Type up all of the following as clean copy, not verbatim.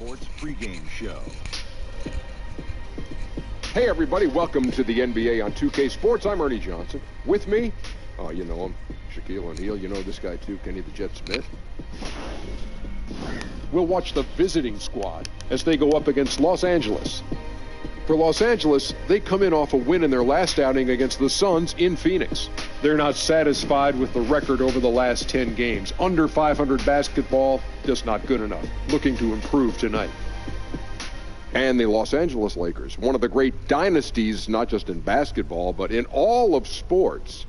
Sports pregame show. Hey everybody, welcome to the NBA on 2K Sports. I'm Ernie Johnson. With me, oh, you know him, Shaquille O'Neal. You know this guy too, Kenny the Jet Smith. We'll watch the visiting squad as they go up against Los Angeles. For Los Angeles, they come in off a win in their last outing against the Suns in Phoenix. They're not satisfied with the record over the last 10 games. Under 500 basketball, just not good enough. Looking to improve tonight. And the Los Angeles Lakers, one of the great dynasties, not just in basketball, but in all of sports.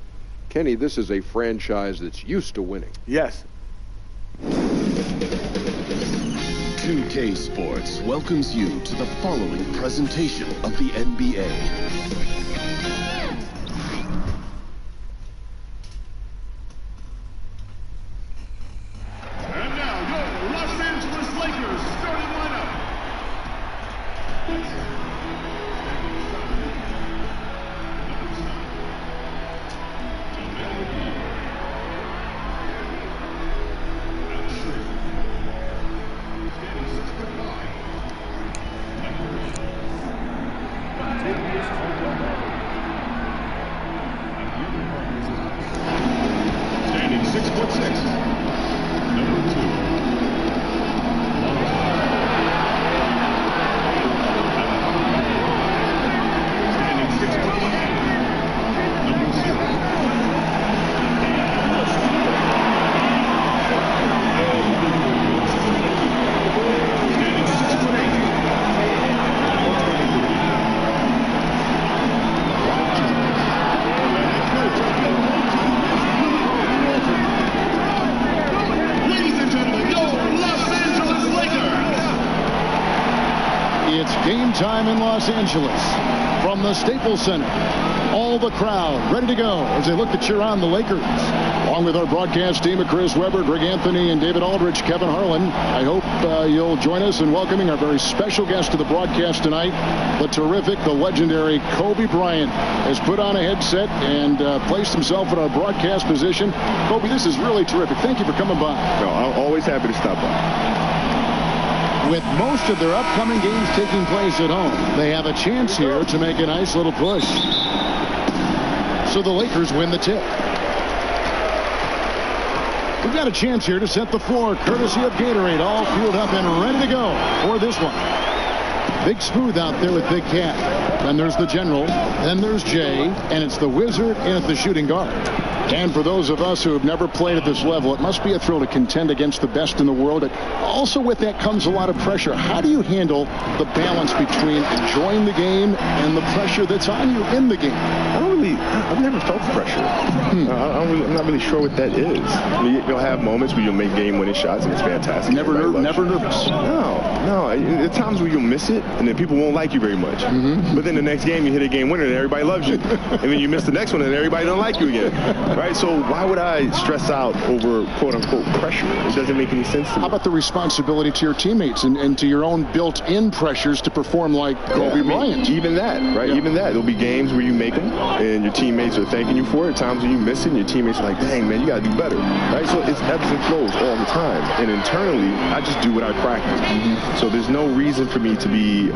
Kenny, this is a franchise that's used to winning. Yes. 2K Sports welcomes you to the following presentation of the NBA. And now, your Los Angeles Lakers starting lineup. Standing 6'6", number 2. Time in Los Angeles from the Staples Center. All the crowd ready to go as they look to cheer on the Lakers. Along with our broadcast team of Chris Webber, Greg Anthony, and David Aldrich, Kevin Harlan. I hope you'll join us in welcoming our very special guest to the broadcast tonight. The terrific, the legendary Kobe Bryant has put on a headset and placed himself in our broadcast position. Kobe, this is really terrific. Thank you for coming by. No, I'm always happy to stop by. With most of their upcoming games taking place at home, they have a chance here to make a nice little push. So the Lakers win the tip. We've got a chance here to set the floor, courtesy of Gatorade, all fueled up and ready to go for this one. Big Smooth out there with Big Cat. Then there's the General. Then there's Jay. And it's the Wizard and it's the shooting guard. And for those of us who have never played at this level, it must be a thrill to contend against the best in the world. Also with that comes a lot of pressure. How do you handle the balance between enjoying the game and the pressure that's on you in the game? I've never felt pressure. I'm not really sure what that is. I mean, you'll have moments where you'll make game-winning shots and it's fantastic. Never nervous. No. There are times where you'll miss it and then people won't like you very much. Mm-hmm. But then the next game you hit a game winner and everybody loves you. And then you miss the next one and everybody don't like you again. Right? So why would I stress out over quote-unquote pressure? It doesn't make any sense to me. How about the responsibility to your teammates and to your own built-in pressures to perform like Kobe Bryant? Even that, right? Yeah. Even that. There'll be games where you make them and your teammates are thanking you for it. Times when you miss it and your teammates are like, dang, man, you got to do better. Right? So it's ebbs and flows all the time. And internally, I just do what I practice. Mm-hmm. So there's no reason for me to be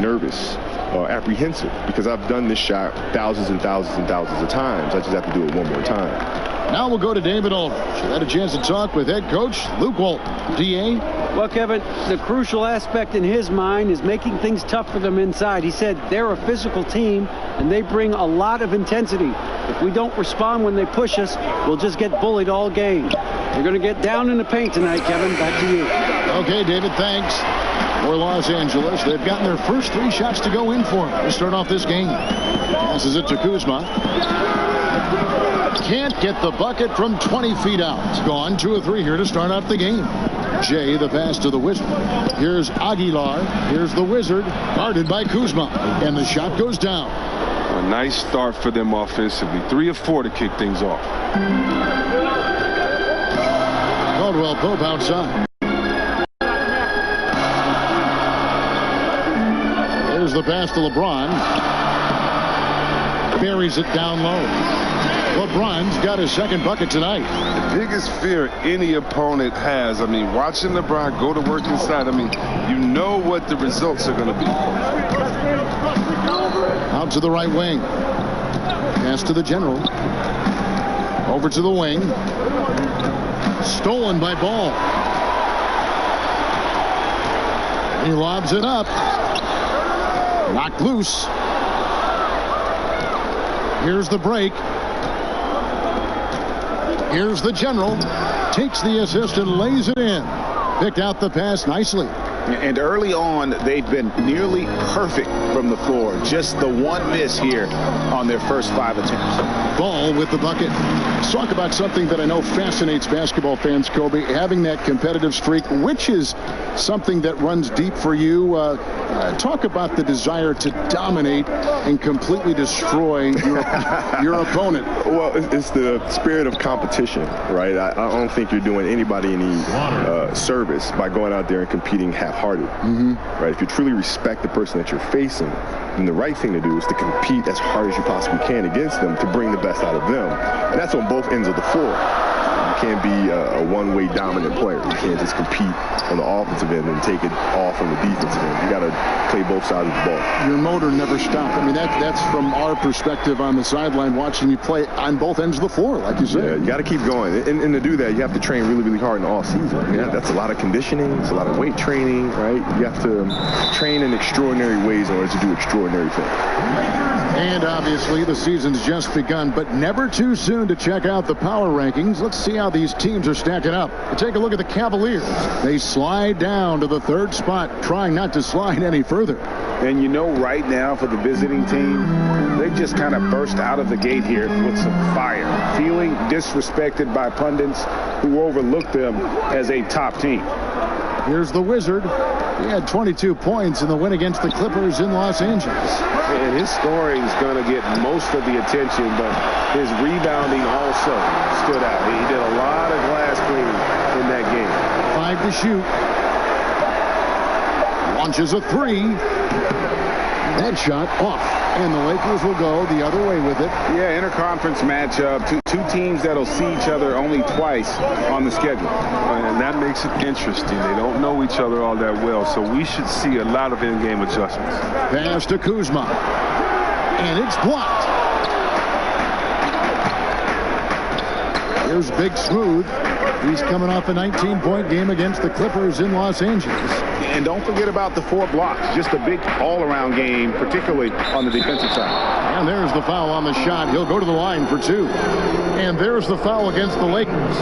nervous or apprehensive because I've done this shot thousands and thousands and thousands of times. I just have to do it one more time. Now we'll go to David Aldrich. I had a chance to talk with head coach Luke Walton. DA? Well, Kevin, the crucial aspect in his mind is making things tough for them inside. He said they're a physical team, and they bring a lot of intensity. If we don't respond when they push us, we'll just get bullied all game. We're going to get down in the paint tonight, Kevin. Back to you. Okay, David, thanks. For Los Angeles, they've gotten their first 3 shots to go in for them to start off this game. Passes it to Kuzma. Can't get the bucket from 20 feet out. It's gone 2 of 3 here to start out the game. Jay, the pass to the Wizard. Here's Aguilar. Here's the Wizard, guarded by Kuzma. And the shot goes down. A nice start for them offensively. 3 of 4 to kick things off. Caldwell Pope outside. There's the pass to LeBron. buries it down low. LeBron's got his second bucket tonight. The biggest fear any opponent has, I mean, watching LeBron go to work inside, I mean, you know what the results are going to be. Out to the right wing. Pass to the general. Over to the wing. Stolen by Ball. He lobs it up. Knocked loose. Here's the break. Here's the general. Takes the assist and lays it in. Picked out the pass nicely. And early on, they've been nearly perfect from the floor. Just the one miss here on their first 5 attempts. Ball with the bucket. Let's talk about something that I know fascinates basketball fans, Kobe, having that competitive streak, which is something that runs deep for you. Talk about the desire to dominate and completely destroy your opponent. Well, it's the spirit of competition, right? I don't think you're doing anybody any service by going out there and competing half-hearted, right? If you truly respect the person that you're facing, then the right thing to do is to compete as hard as you possibly can against them to bring the best out of them. And that's on both ends of the floor. You can't be a one-way dominant player. You can't just compete on the offensive end and take it off on the defensive end. You got to play both sides of the ball. Your motor never stopped. I mean, that's from our perspective on the sideline, watching you play on both ends of the floor, like you said. Yeah, you got to keep going. And to do that, you have to train really, really hard in the off season. I mean, that's a lot of conditioning. It's a lot of weight training, right? You have to train in extraordinary ways in order to do extraordinary things. And obviously the season's just begun, but never too soon to check out the power rankings. Let's see how these teams are stacking up. Take a look at the Cavaliers. They slide down to the 3rd spot, trying not to slide any further. And you know, right now for the visiting team, they just kind of burst out of the gate here with some fire, feeling disrespected by pundits who overlooked them as a top team. Here's the Wizard. He had 22 points in the win against the Clippers in Los Angeles. And his scoring is going to get most of the attention, but his rebounding also stood out. He did a lot of glass cleaning in that game. 5 to shoot. Launches a 3. That shot off. And the Lakers will go the other way with it. Yeah, interconference matchup. Two teams that'll see each other only twice on the schedule. And that makes it interesting. They don't know each other all that well, so we should see a lot of in-game adjustments. Pass to Kuzma. And it's blocked. Here's Big Smooth. He's coming off a 19-point game against the Clippers in Los Angeles. And don't forget about the 4 blocks. Just a big all-around game, particularly on the defensive side. And there's the foul on the shot. He'll go to the line for 2. And there's the foul against the Lakers.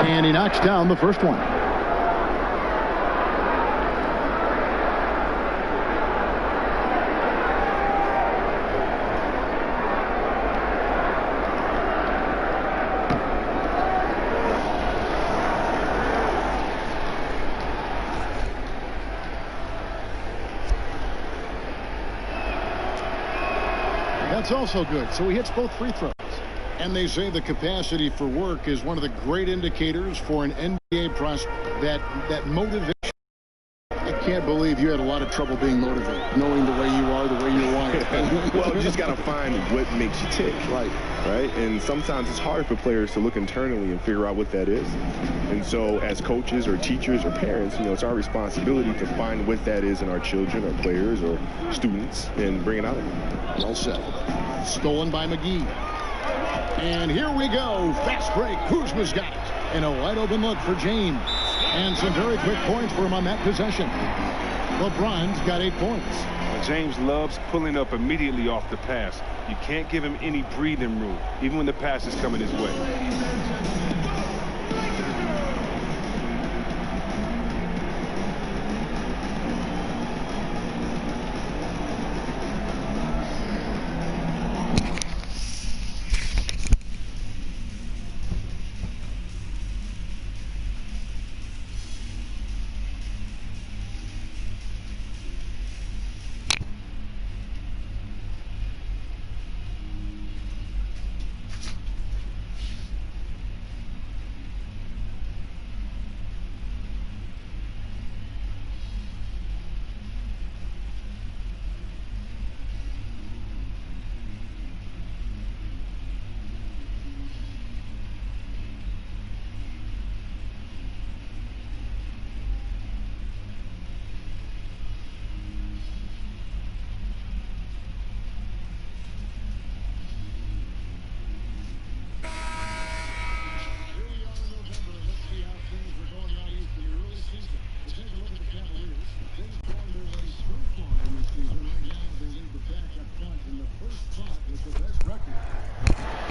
And he knocks down the first one. That's also good. So he hits both free throws. And they say the capacity for work is one of the great indicators for an NBA prospect. That motivation. I can't believe you had a lot of trouble being motivated, knowing the way you are, the way you're wired. Well, you just got to find what makes you tick. Right. And sometimes it's hard for players to look internally and figure out what that is. And so as coaches or teachers or parents, it's our responsibility to find what that is in our children or players or students and bring it out of them. Well said. Stolen by McGee. And here we go. Fast break. Kuzma's got it. And a wide open look for James. And some very quick points for him on that possession. LeBron's got 8 points. James loves pulling up immediately off the pass. You can't give him any breathing room, even when the pass is coming his way.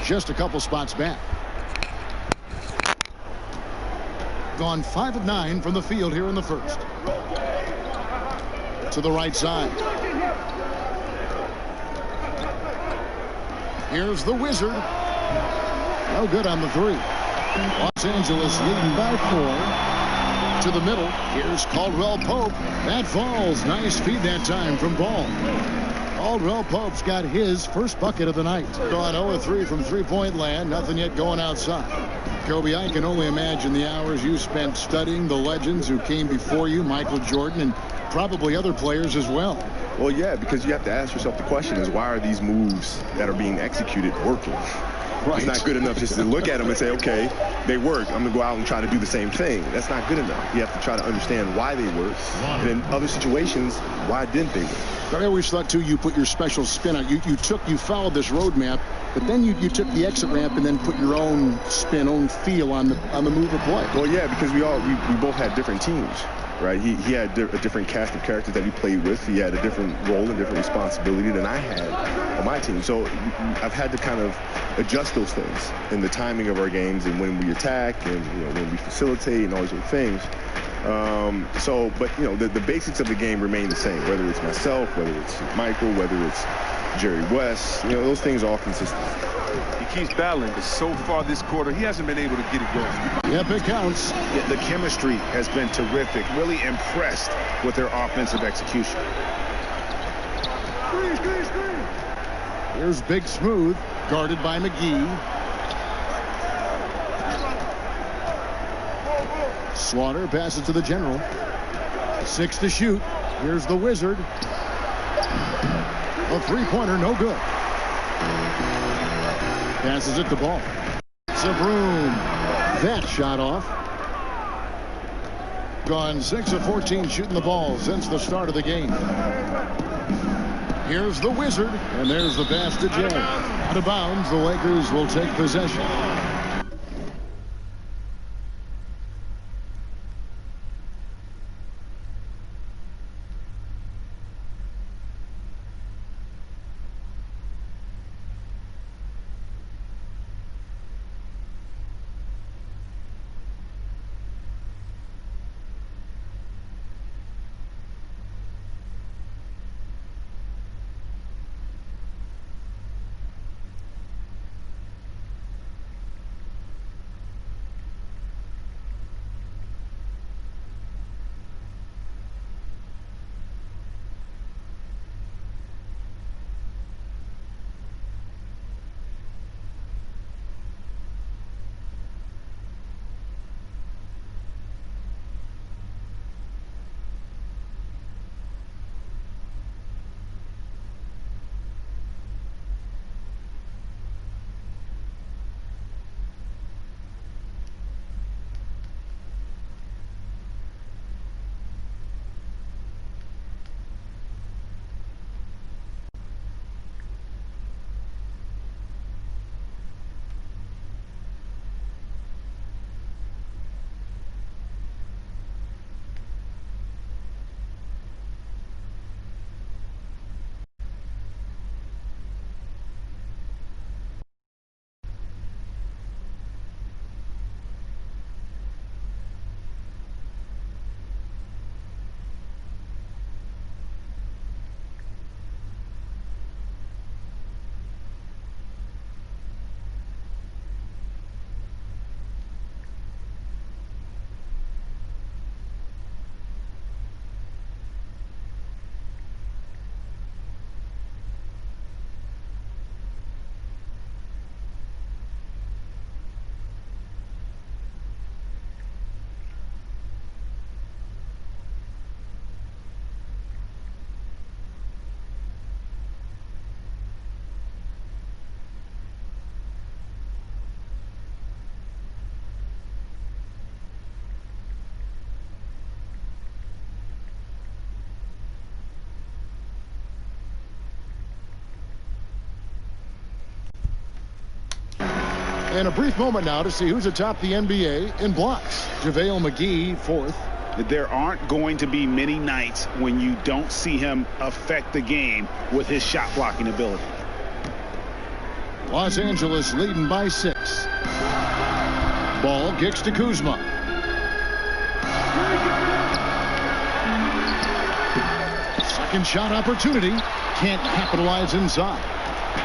just a couple spots back. Gone 5 of 9 from the field here in the first. To the right side. Here's the Wizard. No good on the 3. Los Angeles leading by 4. To the middle. Here's Caldwell Pope. That falls. Nice feed that time from Ball. Caldwell Pope's got his first bucket of the night. Gone 0-3 from three-point land. Nothing yet going outside. Kobe, I can only imagine the hours you spent studying the legends who came before you, Michael Jordan, and probably other players as well. Well, yeah, because you have to ask yourself the question is, why are these moves that are being executed working? Right. It's not good enough just to look at them and say, okay, they work. I'm going to go out and try to do the same thing. That's not good enough. You have to try to understand why they work. And in other situations, why didn't they work? I always thought, too, you put your special spin on it. You followed this roadmap, but then you took the exit ramp and then put your own spin, own feel on the move of play. Well, yeah, because we both had different teams. Right, he had a different cast of characters that he played with. He had a different role and different responsibility than I had on my team. So I've had to kind of adjust those things in the timing of our games and when we attack and when we facilitate and all those things. But the basics of the game remain the same. Whether it's myself, whether it's Michael, whether it's Jerry West, those things are all consistent. He keeps battling, but so far this quarter, he hasn't been able to get it going. Yep, it counts. Yeah, the chemistry has been terrific. Really impressed with their offensive execution. Here's Big Smooth, guarded by McGee. Slaughter passes to the general. 6 to shoot. Here's the Wizard. A three-pointer, no good. Passes it to Ball. Sabroom. That shot off. Gone 6 of 14 shooting the ball since the start of the game. Here's the Wizard, and there's the pass to Jay. Out of bounds, the Lakers will take possession. And a brief moment now to see who's atop the NBA in blocks. JaVale McGee, 4th. There aren't going to be many nights when you don't see him affect the game with his shot blocking ability. Los Angeles leading by 6. Ball kicks to Kuzma. Second shot opportunity. Can't capitalize inside.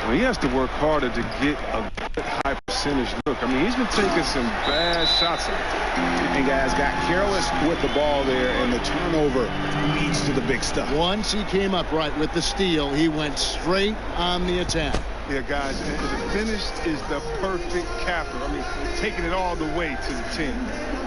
Well, he has to work harder to get a good high percentage look. I mean, he's been taking some bad shots. And guys got careless with the ball there, and the turnover leads to the big stuff. Once he came up right with the steal, he went straight on the attack. Yeah, guys, and the finish is the perfect capper. I mean, taking it all the way to the 10.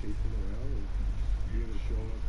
Chasing around and be able to show up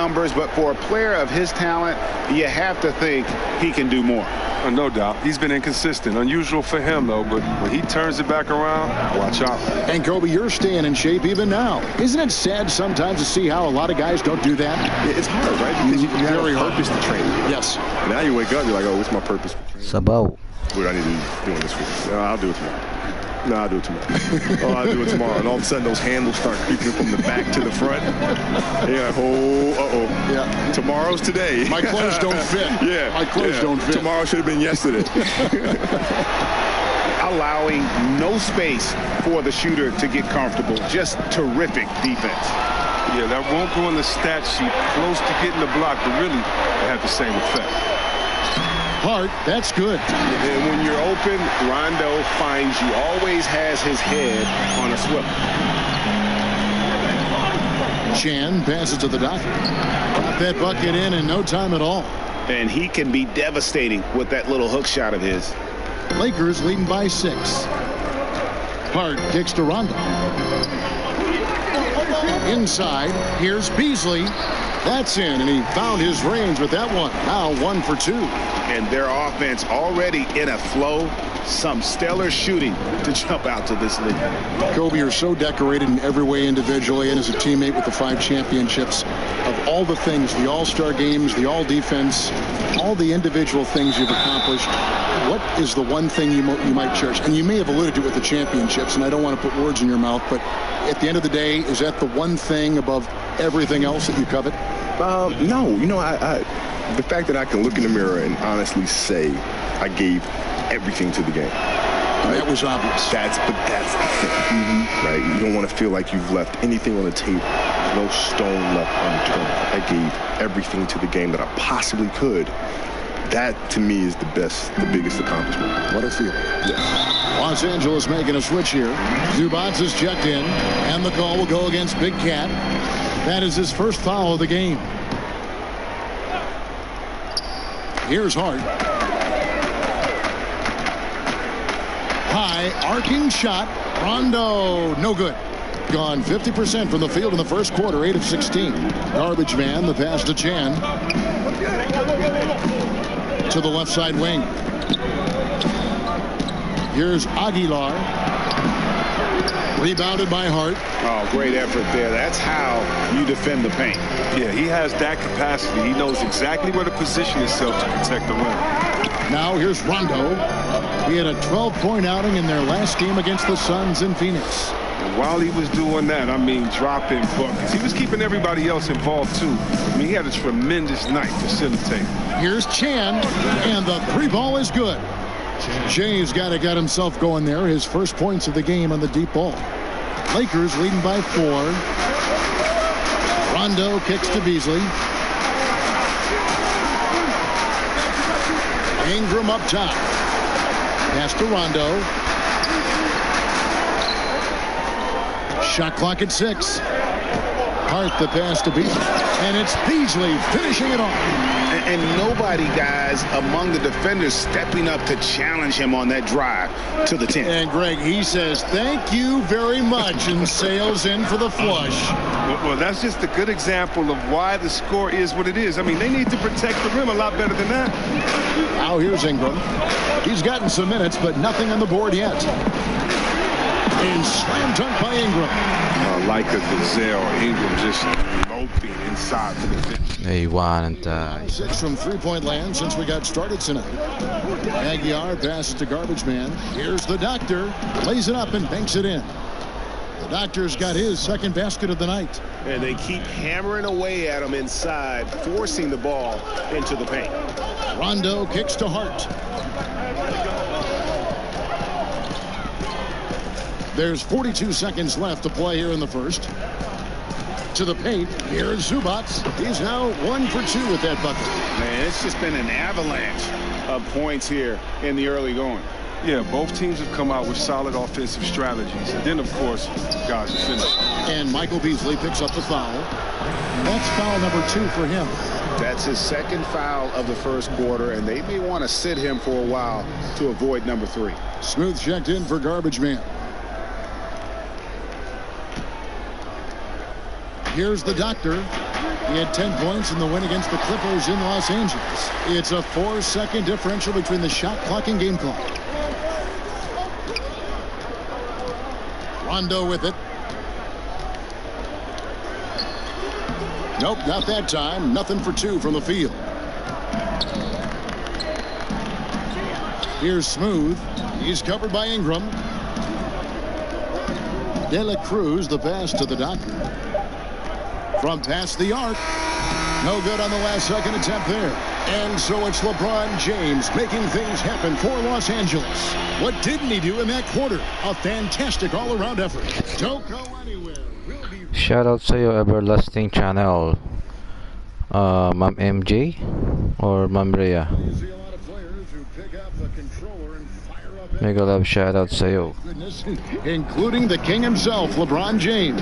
numbers, but for a player of his talent, you have to think he can do more. No doubt. He's been inconsistent. Unusual for him, though, but when he turns it back around, watch out. And, Kobe, you're staying in shape even now. Isn't it sad sometimes to see how a lot of guys don't do that? It's hard, right? Because you have a purpose to train. Yes. Now you wake up, you're like, oh, what's my purpose for training? Sabaw. What do I need to be doing this for? No, I'll do it tomorrow. No, I'll do it tomorrow. Oh, I'll do it tomorrow. And all of a sudden, those handles start creeping from the back to the front. Yeah, uh-oh. Yeah. Tomorrow's today. My clothes don't fit. Yeah. My clothes don't fit. Tomorrow should have been yesterday. Allowing no space for the shooter to get comfortable. Just terrific defense. Yeah, that won't go in the stat sheet. Close to getting the block, but really, it had the same effect. Hart, that's good. And when you're open, Rondo finds you. Always has his head on a swivel. Chan passes to the doctor. Got that bucket in no time at all. And he can be devastating with that little hook shot of his. Lakers leading by 6. Hart kicks to Rondo. Inside, here's Beasley. That's in, and he found his range with that one. Now 1 for 2. And their offense already in a flow. Some stellar shooting to jump out to this league. Kobe, you're so decorated in every way individually and as a teammate with the 5 championships. Of all the things, the all-star games, the all-defense, all the individual things you've accomplished, what is the one thing you might cherish? And you may have alluded to it with the championships, and I don't want to put words in your mouth, but at the end of the day, is that the one thing above everything else that you covet? No. You know, the fact that I can look in the mirror and honestly say I gave everything to the game. Right? That was obvious. That's the thing. Right? You don't want to feel like you've left anything on the table. No stone left unturned. I gave everything to the game that I possibly could. That, to me, is the biggest accomplishment. What a feeling. Yeah. Los Angeles making a switch here. Zubats is checked in, and the call will go against Big Cat. That is his first foul of the game. Here's Hart. High, arcing shot. Rondo, no good. Gone 50% from the field in the first quarter, 8 of 16. Garbage man, the pass to Chan. To the left side wing. Here's Aguilar. Rebounded by Hart. Oh, great effort there. That's how you defend the paint. Yeah, he has that capacity. He knows exactly where to position himself to protect the rim. Now here's Rondo. He had a 12-point outing in their last game against the Suns in Phoenix. And while he was doing that, I mean, dropping buckets. He was keeping everybody else involved, too. I mean, he had a tremendous night facilitating. Here's Chan, and the 3-ball is good. Jay's got to get himself going there. His first points of the game on the deep ball. Lakers leading by 4. Rondo kicks to Beasley. Ingram up top. Pass to Rondo. Shot clock at 6. Hart the pass to Beasley. And it's Beasley finishing it off. And nobody, guys, among the defenders stepping up to challenge him on that drive to the 10. And Greg, he says, thank you very much, and sails in for the flush. Well, that's just a good example of why the score is what it is. I mean, they need to protect the rim a lot better than that. Now here's Ingram. He's gotten some minutes, but nothing on the board yet. And slam dunk by Ingram. Like a gazelle, Ingram just moping inside for the finish. Ei vaan entää. 6 from three-point land since we got started tonight. Aguilar passes to Garbage Man. Here's the Doctor. Lays it up and banks it in. The Doctor's got his second basket of the night. And they keep hammering away at him inside, forcing the ball into the paint. Rondo kicks to Hart. There's 42 seconds left to play here in the first. To the paint. Here is Zubats. He's now 1 for 2 with that bucket. Man, it's just been an avalanche of points here in the early going. Yeah, both teams have come out with solid offensive strategies. And then, of course, guys are finished. And Michael Beasley picks up the foul. That's foul number 2 for him. That's his second foul of the first quarter, and they may want to sit him for a while to avoid number 3. Smooth checked in for Garbage Man. Here's the Doctor. He had 10 points in the win against the Clippers in Los Angeles. It's a 4-second differential between the shot clock and game clock. Rondo with it. Nope, not that time. Nothing for two from the field. Here's Smooth. He's covered by Ingram. De La Cruz, the pass to the Doctor. From past the arc. No good on the last second attempt there. And so it's LeBron James making things happen for Los Angeles. What didn't he do in that quarter? A fantastic all-around effort. Don't go anywhere. Shoutout sa'yo, Everlasting Channel. Ma'am MJ or Ma'am Rhea. Mega love shoutout sa'yo. Including the king himself, LeBron James.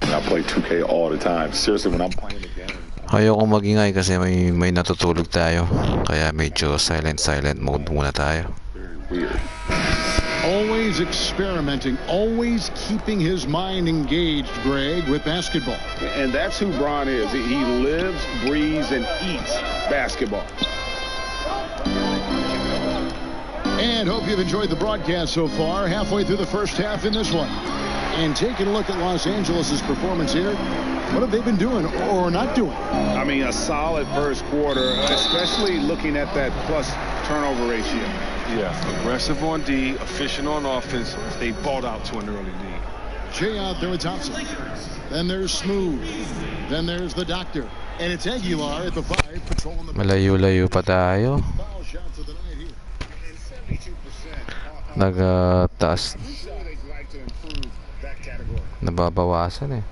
I play 2K all the time. Seriously, when I'm playing the game. Ayoko magingay kasi may natutulog tayo. Kaya medyo silent mode muna tayo. Very weird. Always experimenting, always keeping his mind engaged, Greg, with basketball. And that's who Bron is. He lives, breathes, and eats basketball. And hope you've enjoyed the broadcast so far. Halfway through the first half in this one. And taking a look at Los Angeles' performance here, what have they been doing or not doing? I mean, a solid first quarter, especially looking at that plus turnover ratio. Yeah, aggressive on D, efficient on offense. They balled out to an early lead. Jay out there with Thompson. Then there's Smooth. Then there's the Doctor. And it's Aguilar at the 5, patrolling the... Malayo-layo pa tayo. Nag-taas. Nababawasan eh.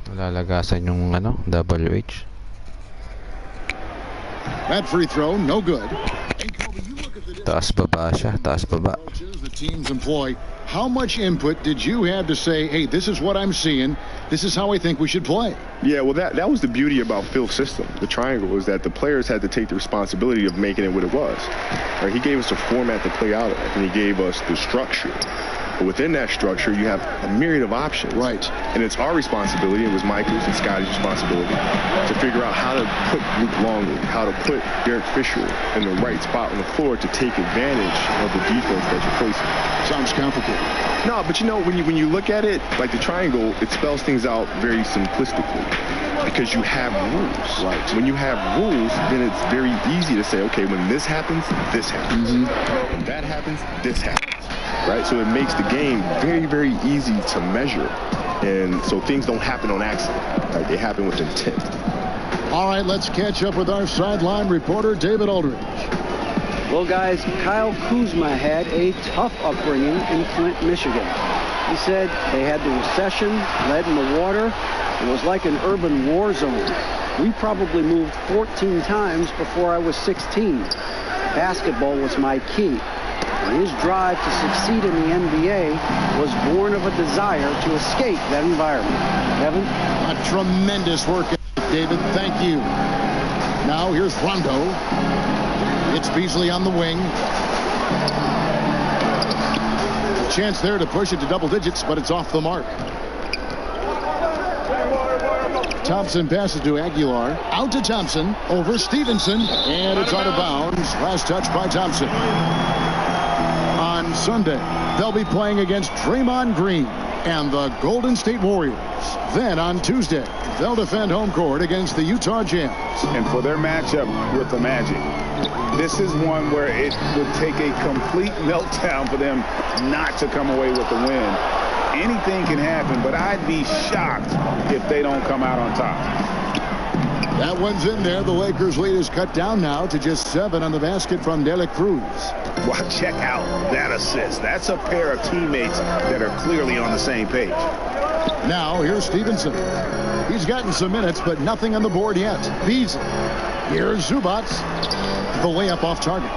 Nalalagasan yung WH. That free throw, no good. Taas baba siya, taas baba. The teams employ. How much input did you have to say, hey, this is what I'm seeing, this is how I think we should play? Yeah, well, that was the beauty about Phil's system. The triangle was that the players had to take the responsibility of making it what it was. Right? He gave us a format to play out of, and he gave us the structure. But within that structure, you have a myriad of options. Right. And it's our responsibility, it was Michael's and Scotty's responsibility, to figure out how to put Luke Longley, how to put Derek Fisher in the right spot on the floor to take advantage of the defense that you're facing. Sounds complicated. No, but you know, when you look at it, like the triangle, it spells things out very simplistically. Because you have rules. Right. When you have rules, then it's very easy to say, okay, when this happens, this happens. Mm-hmm. When that happens, this happens. Right? So it makes the game very, very easy to measure. And so things don't happen on accident. Right? They happen with intent. All right, let's catch up with our sideline reporter, David Aldridge. Well, guys, Kyle Kuzma had a tough upbringing in Flint, Michigan. He said they had the recession, lead in the water. It was like an urban war zone. We probably moved 14 times before I was 16. Basketball was my key. And his drive to succeed in the NBA was born of a desire to escape that environment. Kevin? A tremendous work, David. Thank you. Now here's Rondo. It's Beasley on the wing. A chance there to push it to double digits, but it's off the mark. Thompson passes to Aguilar. Out to Thompson. Over Stevenson. And it's out of bounds. Last touch by Thompson. On Sunday, they'll be playing against Draymond Green and the Golden State Warriors. Then on Tuesday, they'll defend home court against the Utah Jazz. And for their matchup with the Magic, this is one where it would take a complete meltdown for them not to come away with the win. Anything can happen, but I'd be shocked if they don't come out on top. That one's in there. The Lakers' lead is cut down now to just 7 on the basket from De La Cruz. Well, check out that assist. That's a pair of teammates that are clearly on the same page. Now, here's Stevenson. He's gotten some minutes, but nothing on the board yet. Beasley. Here's Zubats. The layup off target.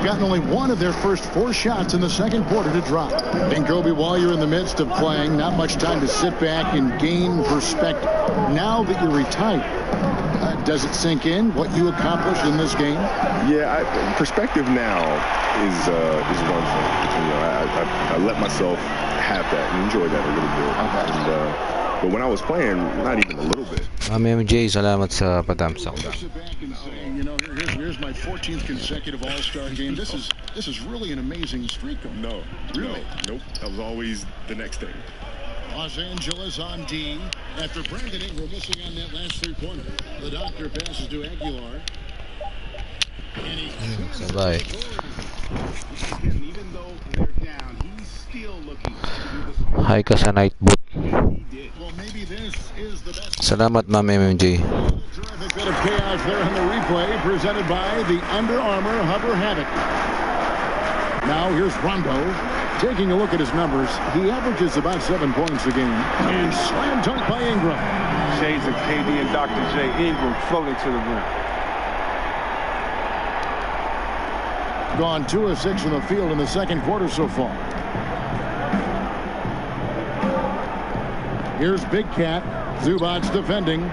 Gotten only one of their first 4 shots in the second quarter to drop. And Kobe, while you're in the midst of playing, not much time to sit back and gain perspective. Now that you're retired, Does it sink in what you accomplished in this game? Yeah, perspective now is one thing. You know, I let myself have that and enjoy that a little bit. But when I was playing, not even a little bit. MJ, salamat sa patamsak. You know, here's my 14th consecutive All-Star game. This is really an amazing streak. No, really? Nope. That was always the next thing. Los Angeles on D. After Brandon Ingram missing on that last three-pointer, the doctor passes to Aguilar. Sabay. Even though they're down, he's still looking to do the Hi ka sa night boot. Well, maybe this is the best. Salamat, Ma'am MJ. Terrific bit of chaos there in the replay, presented by the Under Armour Hover Havoc. Now here's Rondo. Taking a look at his numbers, he averages about 7 points a game. And slam dunk by Ingram. Shades of KD and Dr. J. Ingram floating to the rim. Gone 2 of 6 from the field in the second quarter so far. Here's Big Cat. Zubac's defending.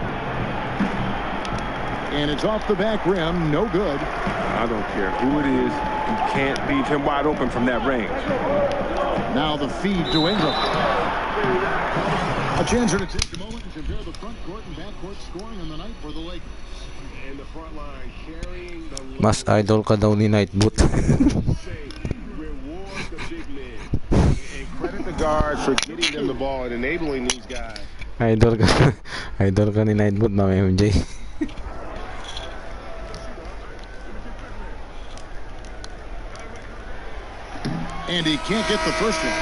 And it's off the back rim. No good. I don't care who it is. You can't leave him wide open from that range. Now the feed to Ingram. A chance to take a moment and compare the front court and back court scoring on the night for the Lakers. And the front line carrying the Mas idol ka daw ni night boot. credit the guards for getting them the ball and enabling these guys. Idol ka ni night boot, Ma'am MJ. And he can't get the first one.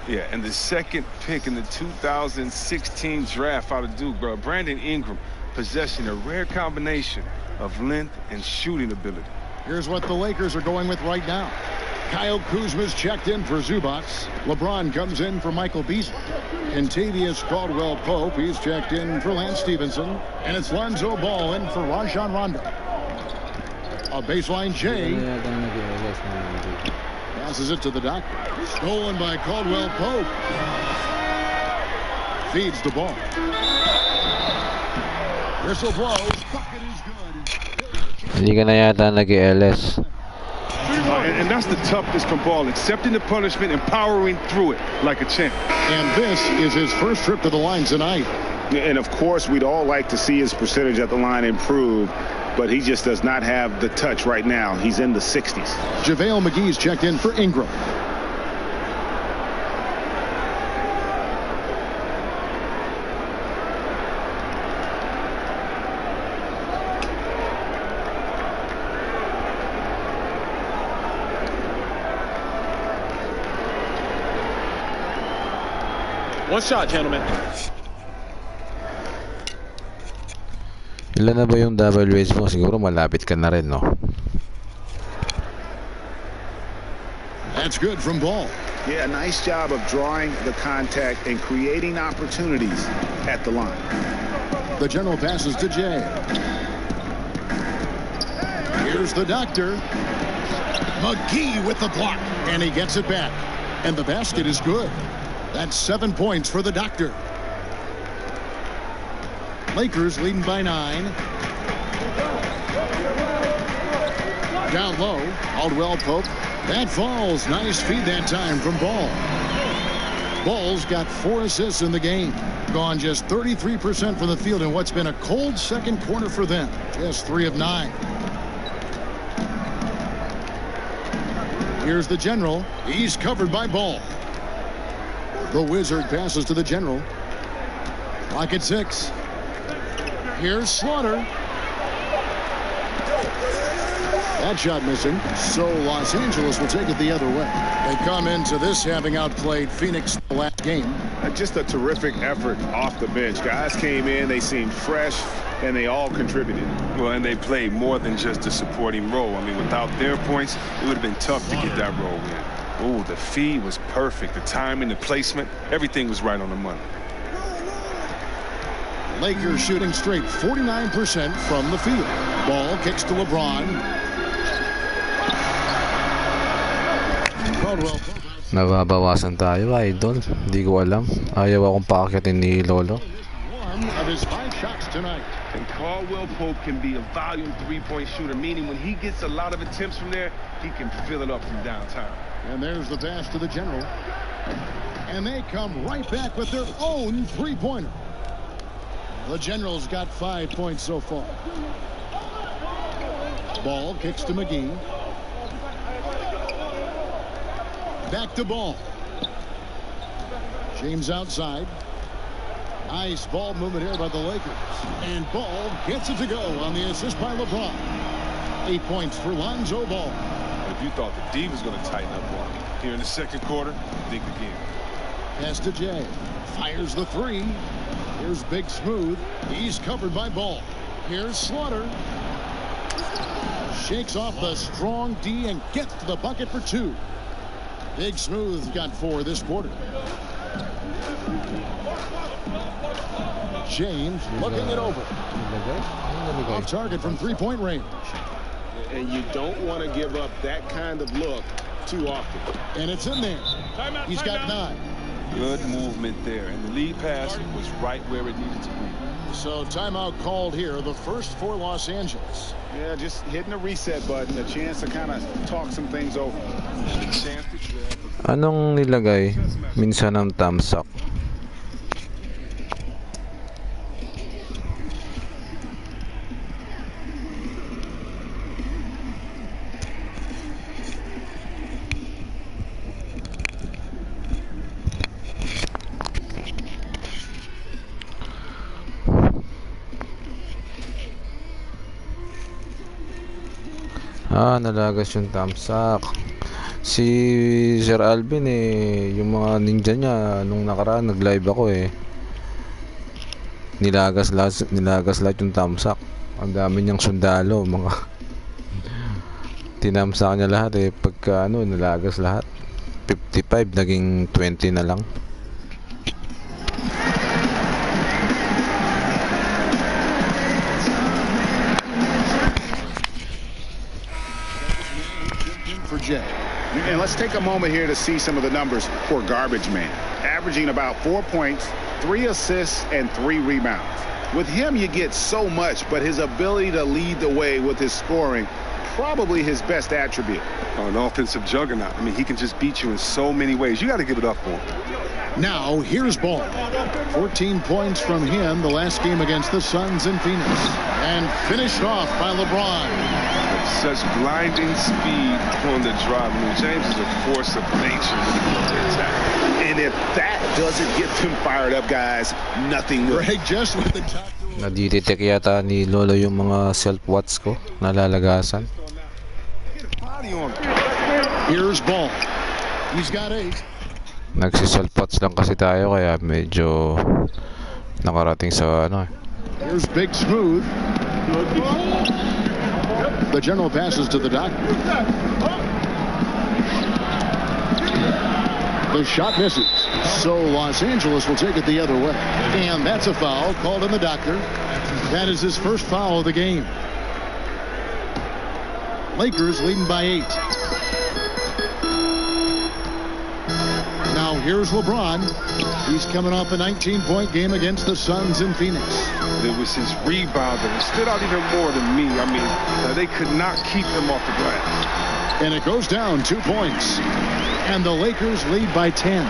Yeah, and the second pick in the 2016 draft out of Duke, bro. Brandon Ingram possessing a rare combination of length and shooting ability. Here's what the Lakers are going with right now. Kyle Kuzma's checked in for Zubac. LeBron comes in for Michael Beasley. Kentavious Caldwell-Pope, he's checked in for Lance Stevenson. And it's Lonzo Ball in for Rajon Rondo. A baseline J. Passes it to the doctor. Stolen by Caldwell-Pope. Feeds the ball. Whistle blows. Bucket is good. Hindi ka na yata nag-LS. And that's the toughness from Ball, accepting the punishment and powering through it like a champ. And this is his first trip to the line tonight. And of course, we'd all like to see his percentage at the line improve, but he just does not have the touch right now. He's in the 60s. JaVale McGee's checked in for Ingram. One shot, gentlemen. Ilan na ba yung double raise mo? Siguro malapit ka na rin, no? That's good from Ball. Yeah, nice job of drawing the contact and creating opportunities at the line. The general passes to Jay. Here's the doctor. McGee with the block. And he gets it back. And the basket is good. That's 7 points for the doctor. Lakers leading by 9. Down low. Caldwell-Pope. That falls. Nice feed that time from Ball. Ball's got 4 assists in the game. Gone just 33% from the field in what's been a cold second quarter for them. Just 3 of 9. Here's the general. He's covered by Ball. The Wizard passes to the general. Clock at 6. Here's Slaughter. That shot missing. So Los Angeles will take it the other way. They come into this having outplayed Phoenix the last game. Just a terrific effort off the bench. Guys came in, they seemed fresh, and they all contributed. Well, and they played more than just a supporting role. I mean, without their points, it would have been tough to get that role in. Oh, the feed was perfect. The timing, the placement, everything was right on the money. Lakers shooting straight 49% from the field. Ball kicks to LeBron. Nababawasan tayo, idol. Hindi ko alam. Ayaw akong paakyatin ni Lolo. One of his 5 shots tonight. And Caldwell Pope can be a volume three-point shooter, meaning when he gets a lot of attempts from there, he can fill it up from downtown. And there's the pass to the general. And they come right back with their own three-pointer. The Generals got 5 points so far. Ball kicks to McGee. Back to Ball. James outside. Nice ball movement here by the Lakers. And Ball gets it to go on the assist by LeBron. 8 points for Lonzo Ball. If you thought the D was going to tighten up on him here in the second quarter, think again. Pass to Jay. Fires the three. Here's Big Smooth. He's covered by Ball. Here's Slaughter. Shakes off the strong D and gets to the bucket for 2. Big Smooth got 4 this quarter. James looking it over. Off target from three-point range. And you don't want to give up that kind of look too often. And it's in there. He's got 9. Good movement there. And the lead pass was right where it needed to be. So timeout called here. The first for Los Angeles. Yeah, just hitting the reset button. A chance to kind of talk some things over. Anong nilagay? Minsan ang thumbs up. Nalagas yung thumbs up. Si Sir Alvin yung mga ninja niya nung nakaraan nag-live ako nilagas lahat yung thumbs up. Ang dami niyang sundalo, mga tinamsak niya lahat pagka nalagas lahat. 55 naging 20 na lang. Jay. And let's take a moment here to see some of the numbers for Garbage Man. Averaging about 4 points, 3 assists, and 3 rebounds. With him, you get so much, but his ability to lead the way with his scoring, probably his best attribute. An offensive juggernaut. I mean, he can just beat you in so many ways. You got to give it up for him. Now, here's Ball. 14 points from him the last game against the Suns in Phoenix. And finished off by LeBron. Such blinding speed on the drive. I mean, James is a force of nature when he comes to attack. And if that doesn't get them fired up, guys, nothing will. Greg just with the top. Nadidetect yata ni Lolo yung mga self-watts ko. Nalalagasan. Here's Ball. He's got 8. Nagsi-self-watts lang kasi tayo kaya medyo nakarating sa Here's Big Smooth. The general passes to the doctor. The shot misses. So Los Angeles will take it the other way. And that's a foul called on the doctor. That is his first foul of the game. Lakers leading by 8. Now here's LeBron. He's coming off a 19-point game against the Suns in Phoenix. It was his rebound that stood out even more than me. I mean, they could not keep him off the glass. And it goes down 2 points. And the Lakers lead by 10.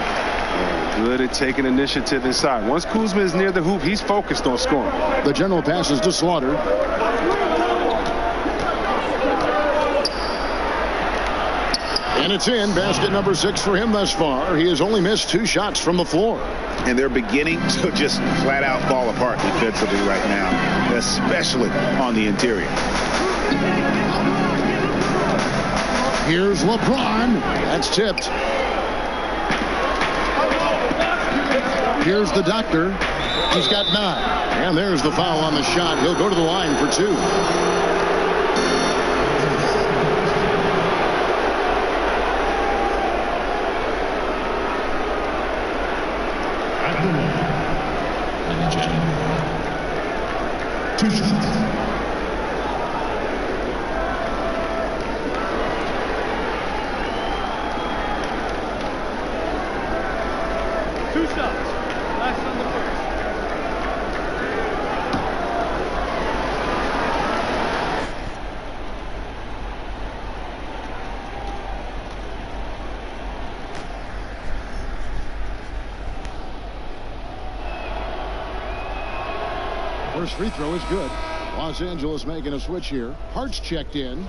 Good at taking initiative inside. Once Kuzma is near the hoop, he's focused on scoring. The general passes to Slaughter. And it's in. Basket number 6 for him thus far. He has only missed 2 shots from the floor. And they're beginning to just flat out fall apart defensively right now, especially on the interior. Here's LeBron. That's tipped. Here's the doctor. He's got 9. And there's the foul on the shot. He'll go to the line for 2. First free throw is good. Los Angeles making a switch here. Hart's checked in.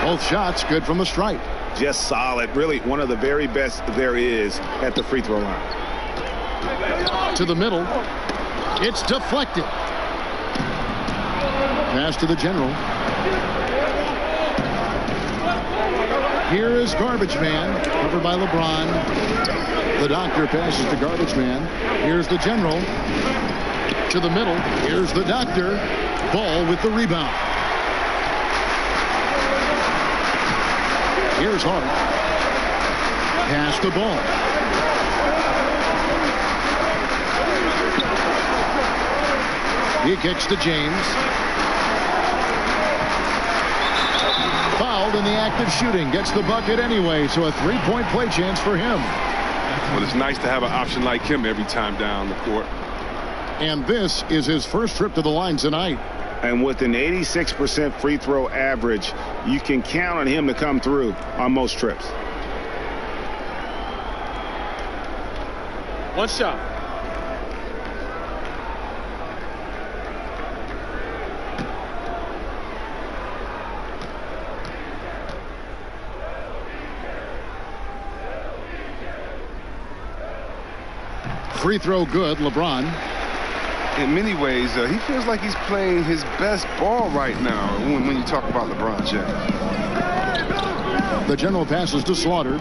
Both shots good from the stripe. Just solid. Really one of the very best there is at the free throw line. To the middle. It's deflected. Pass to the general. Here is Garbage Man. Covered by LeBron. The doctor passes to Garbage Man. Here's the general. To the middle. Here's the doctor. Ball with the rebound. Here's Hart. Pass the ball. He kicks to James. Fouled in the act of shooting. Gets the bucket anyway, so a three-point play chance for him. Well, it's nice to have an option like him every time down the court. And this is his first trip to the line tonight. And with an 86% free throw average, you can count on him to come through on most trips. One shot. Free throw good, LeBron. In many ways, he feels like he's playing his best ball right now when you talk about LeBron James. The general passes to Slaughter.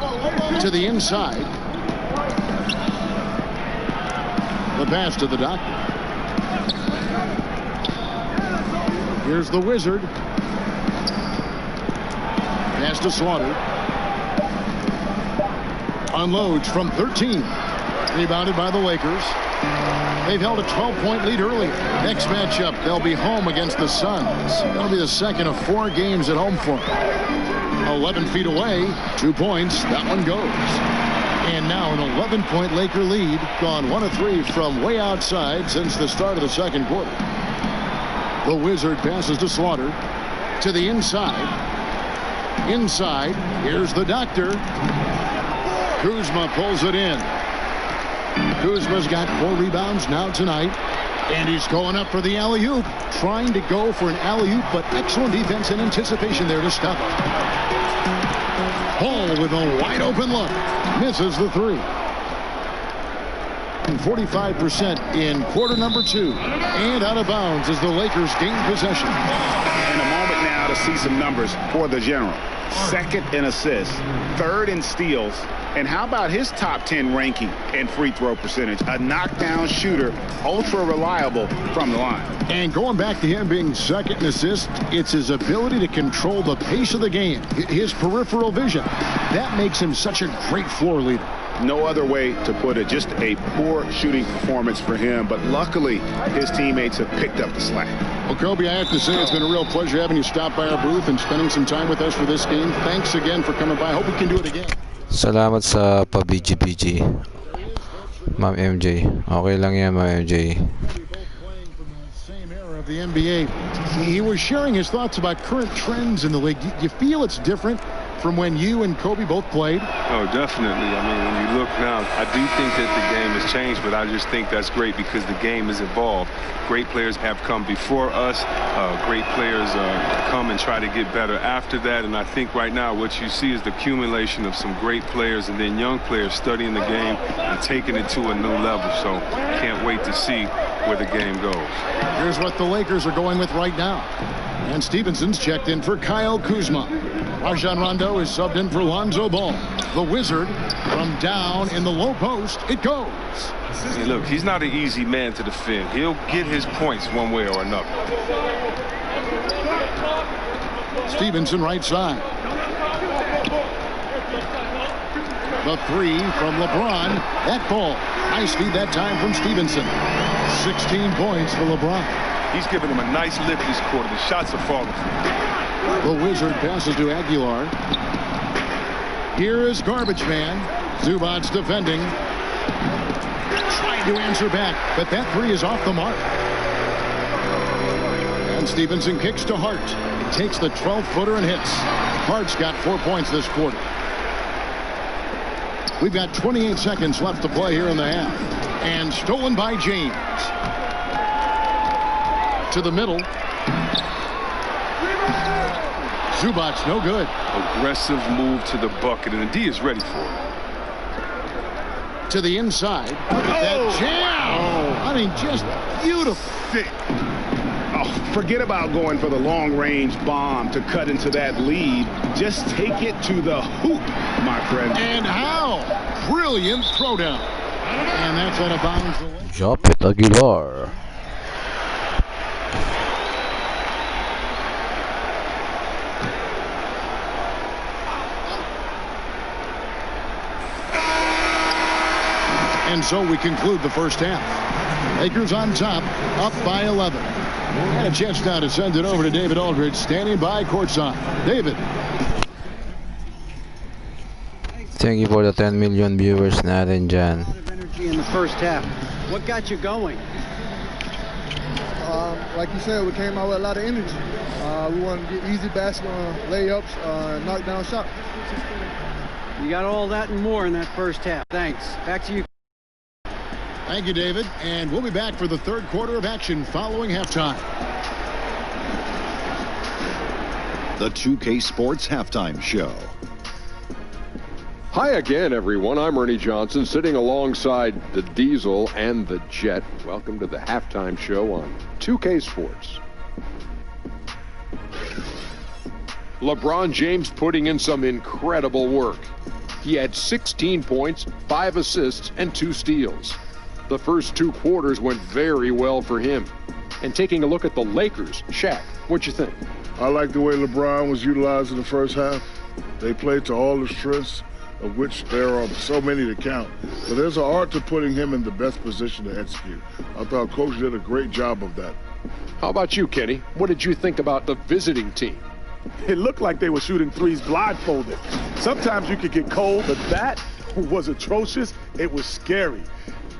To the inside. The pass to the doctor. Here's the Wizard. Pass to Slaughter. Unloads from 13. Rebounded by the Lakers. They've held a 12-point lead earlier. Next matchup, they'll be home against the Suns. That'll be the second of 4 games at home for them. 11 feet away, 2 points. That one goes. And now an 11-point Laker lead. Gone 1 of 3 from way outside since the start of the second quarter. The Wizard passes to Slaughter. To the inside. Inside. Here's the doctor. Kuzma pulls it in. Kuzma's got 4 rebounds now tonight. And he's going up for the alley-oop. Trying to go for an alley-oop, but excellent defense and anticipation there to stop it. Hall with a wide-open look. Misses the 3. 45% in quarter number 2. And out of bounds as the Lakers gain possession. And a moment now to see some numbers for the general. Second in assists, third in steals, and how about his top 10 ranking and free throw percentage? A knockdown shooter, ultra reliable from the line. And going back to him being second in assists, it's his ability to control the pace of the game, his peripheral vision. That makes him such a great floor leader. No other way to put it. Just a poor shooting performance for him, but luckily his teammates have picked up the slack. Well, Kobe, I have to say it's been a real pleasure having you stop by our booth and spending some time with us for this game. Thanks again for coming by. I hope we can do it again. Salamat sa pa-BG-BG, Ma'am MJ. Okay lang yan, Ma'am MJ. Same era of the NBA. He was sharing his thoughts about current trends in the league. Do you feel it's different from when you and Kobe both played? Oh, definitely. I mean, when you look now, I do think that the game has changed, but I just think that's great because the game has evolved. Great players have come before us. Great players come and try to get better after that. And I think right now what you see is the accumulation of some great players and then young players studying the game and taking it to a new level. So can't wait to see where the game goes. Here's what the Lakers are going with right now. And Stevenson's checked in for Kyle Kuzma. Rajon Rondo is subbed in for Lonzo Ball. The Wizard from down in the low post. It goes. Hey, look, he's not an easy man to defend. He'll get his points one way or another. Stevenson right side. The 3 from LeBron. That ball. Nice feed that time from Stevenson. 16 points for LeBron. He's giving him a nice lift this quarter. The shots are falling. The Wizard passes to Aguilar. Here is Garbage Man. Zubac's defending. Trying to answer back, but that three is off the mark. And Stevenson kicks to Hart. He takes the 12-footer and hits. Hart's got 4 points this quarter. We've got 28 seconds left to play here in the half. And stolen by James. To the middle. Zubac's no good. Aggressive move to the bucket, and the D is ready for it. To the inside. Look at that jam. I mean, just beautiful. Oh, forget about going for the long-range bomb to cut into that lead. Just take it to the hoop, my friend. And how? Brilliant throwdown. And that's out of bounds. Japet Aguilar. And so we conclude the first half. Lakers on top, up by 11. And a chance now to send it over to David Aldridge, standing by courtside. David. Thank you for the 10 million viewers natin dyan. A lot of energy in the first half. What got you going? Like you said, we came out with a lot of energy. We wanted to get easy basket layups, knock down shots. You got all that and more in that first half. Thanks. Back to you. Thank you, David. And we'll be back for the third quarter of action following halftime. The 2K Sports Halftime Show. Hi again, everyone. I'm Ernie Johnson, sitting alongside the Diesel and the Jet. Welcome to the halftime show on 2K Sports. LeBron James putting in some incredible work. He had 16 points, 5 assists, and 2 steals. The first 2 quarters went very well for him. And taking a look at the Lakers, Shaq, what'd you think? I like the way LeBron was utilized in the first half. They played to all the strengths, of which there are so many to count. But there's an art to putting him in the best position to execute. I thought Coach did a great job of that. How about you, Kenny? What did you think about the visiting team? It looked like they were shooting threes blindfolded. Sometimes you could get cold, but that was atrocious. It was scary.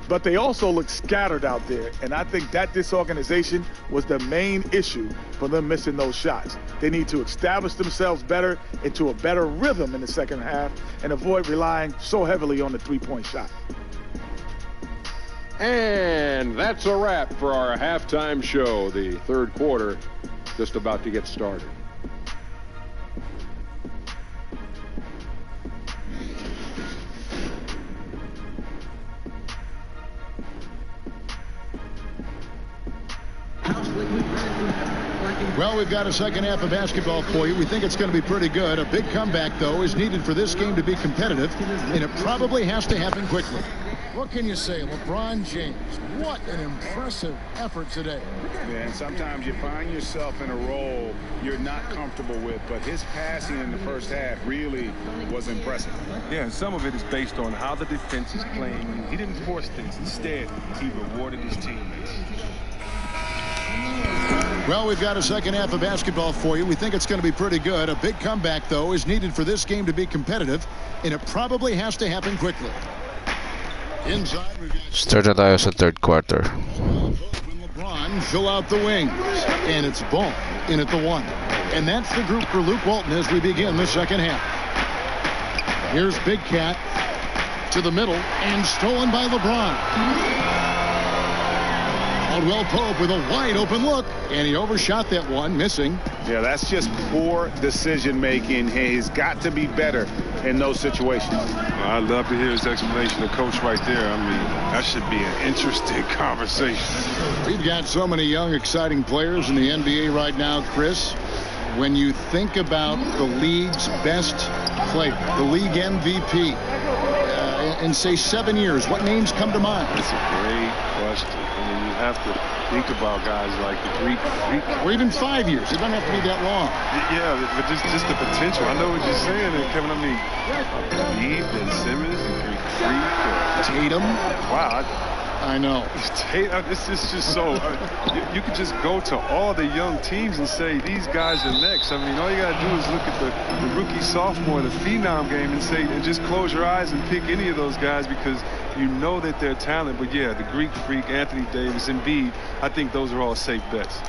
But they also looked scattered out there, and I think that disorganization was the main issue for them missing those shots. They need to establish themselves better into a better rhythm in the second half and avoid relying so heavily on the three-point shot. And that's a wrap for our halftime show. The third quarter just about to get started. Well, we've got a second half of basketball for you. We think it's going to be pretty good. A big comeback, though, is needed for this game to be competitive, and it probably has to happen quickly. What can you say? LeBron James, what an impressive effort today. Yeah, and sometimes you find yourself in a role you're not comfortable with, but his passing in the first half really was impressive. Yeah, and some of it is based on how the defense is playing. He didn't force things. Instead, he rewarded his teammates. Well, we've got a second half of basketball for you. We think it's going to be pretty good. A big comeback, though, is needed for this game to be competitive, and it probably has to happen quickly. Inside, we've got Start na tayo sa third quarter. LeBron fill out the wings, and it's Ball in at the 1. And that's the group for Luke Walton as we begin the second half. Here's Big Cat to the middle, and stolen by LeBron. Caldwell Pope with a wide open look, and he overshot that one, missing. Yeah, that's just poor decision making. He's got to be better in those situations. I'd love to hear his explanation of Coach right there. I mean, that should be an interesting conversation. We've got so many young, exciting players in the NBA right now, Chris. When you think about the league's best player, the league MVP, in say 7 years, what names come to mind? That's a great question. I mean, you have to think about guys like the Greek. Or even 5 years. It doesn't have to be that long. Yeah, but just the potential. I know what you're saying, and Kevin. I mean, Embiid, Ben Simmons, the Greek Freak, Tatum. Wow, I know. It's just so. You could just go to all the young teams and say these guys are next. I mean, all you got to do is look at the rookie, sophomore, the phenom game and just close your eyes and pick any of those guys because you know that they're talented. But yeah, the Greek Freak, Anthony Davis, Embiid, I think those are all safe bets.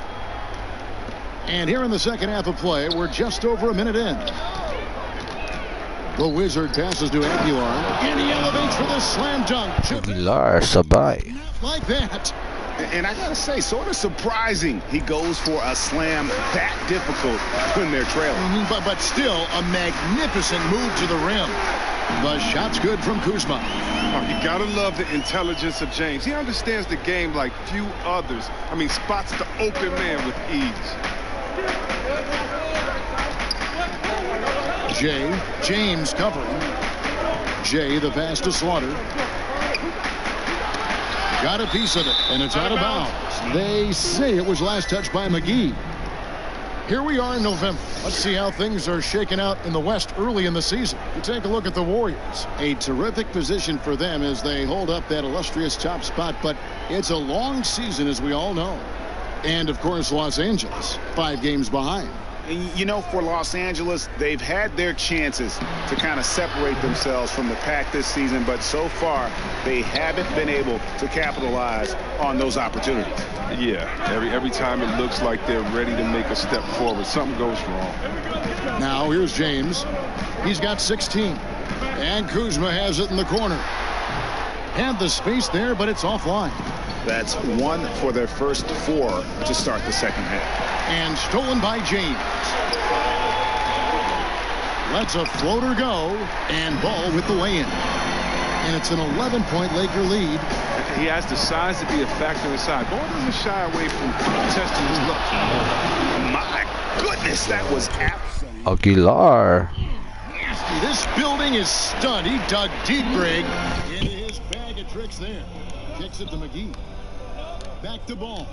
And here in the second half of play, we're just over a minute in. The Wizard passes to Aguilar, and he elevates for the slam dunk. Aguilar, sabay. Like that. And I gotta say, sort of surprising he goes for a slam that difficult when they're trailing. But still a magnificent move to the rim. The shot's good from Kuzma. Oh, you gotta love the intelligence of James. He understands the game like few others. I mean, spots the open man with ease. James covering. The pass to Slaughter. Got a piece of it, and it's out of bounds. They say it was last touched by McGee. Here we are in November. Let's see how things are shaking out in the West early in the season. We take a look at the Warriors. A terrific position for them as they hold up that illustrious top spot, but it's a long season, as we all know. And, of course, Los Angeles, 5 games behind. You know, for Los Angeles, they've had their chances to kind of separate themselves from the pack this season, but so far they haven't been able to capitalize on those opportunities. Yeah, every time it looks like they're ready to make a step forward, something goes wrong. Now here's James. He's got 16, and Kuzma has it in the corner. Had the space there, but it's offline. That's 1 for their first 4 to start the second half. And stolen by James. Lets a floater go, and Ball with the lay-in. And it's an 11-point Laker lead. He has the size to be a factor inside. Ball doesn't shy away from testing his luck. My goodness, that was absolutely Aguilar. This building is stunned. He dug deep, Greg, into his bag of tricks there. Kicks it to McGee. Back to Ball.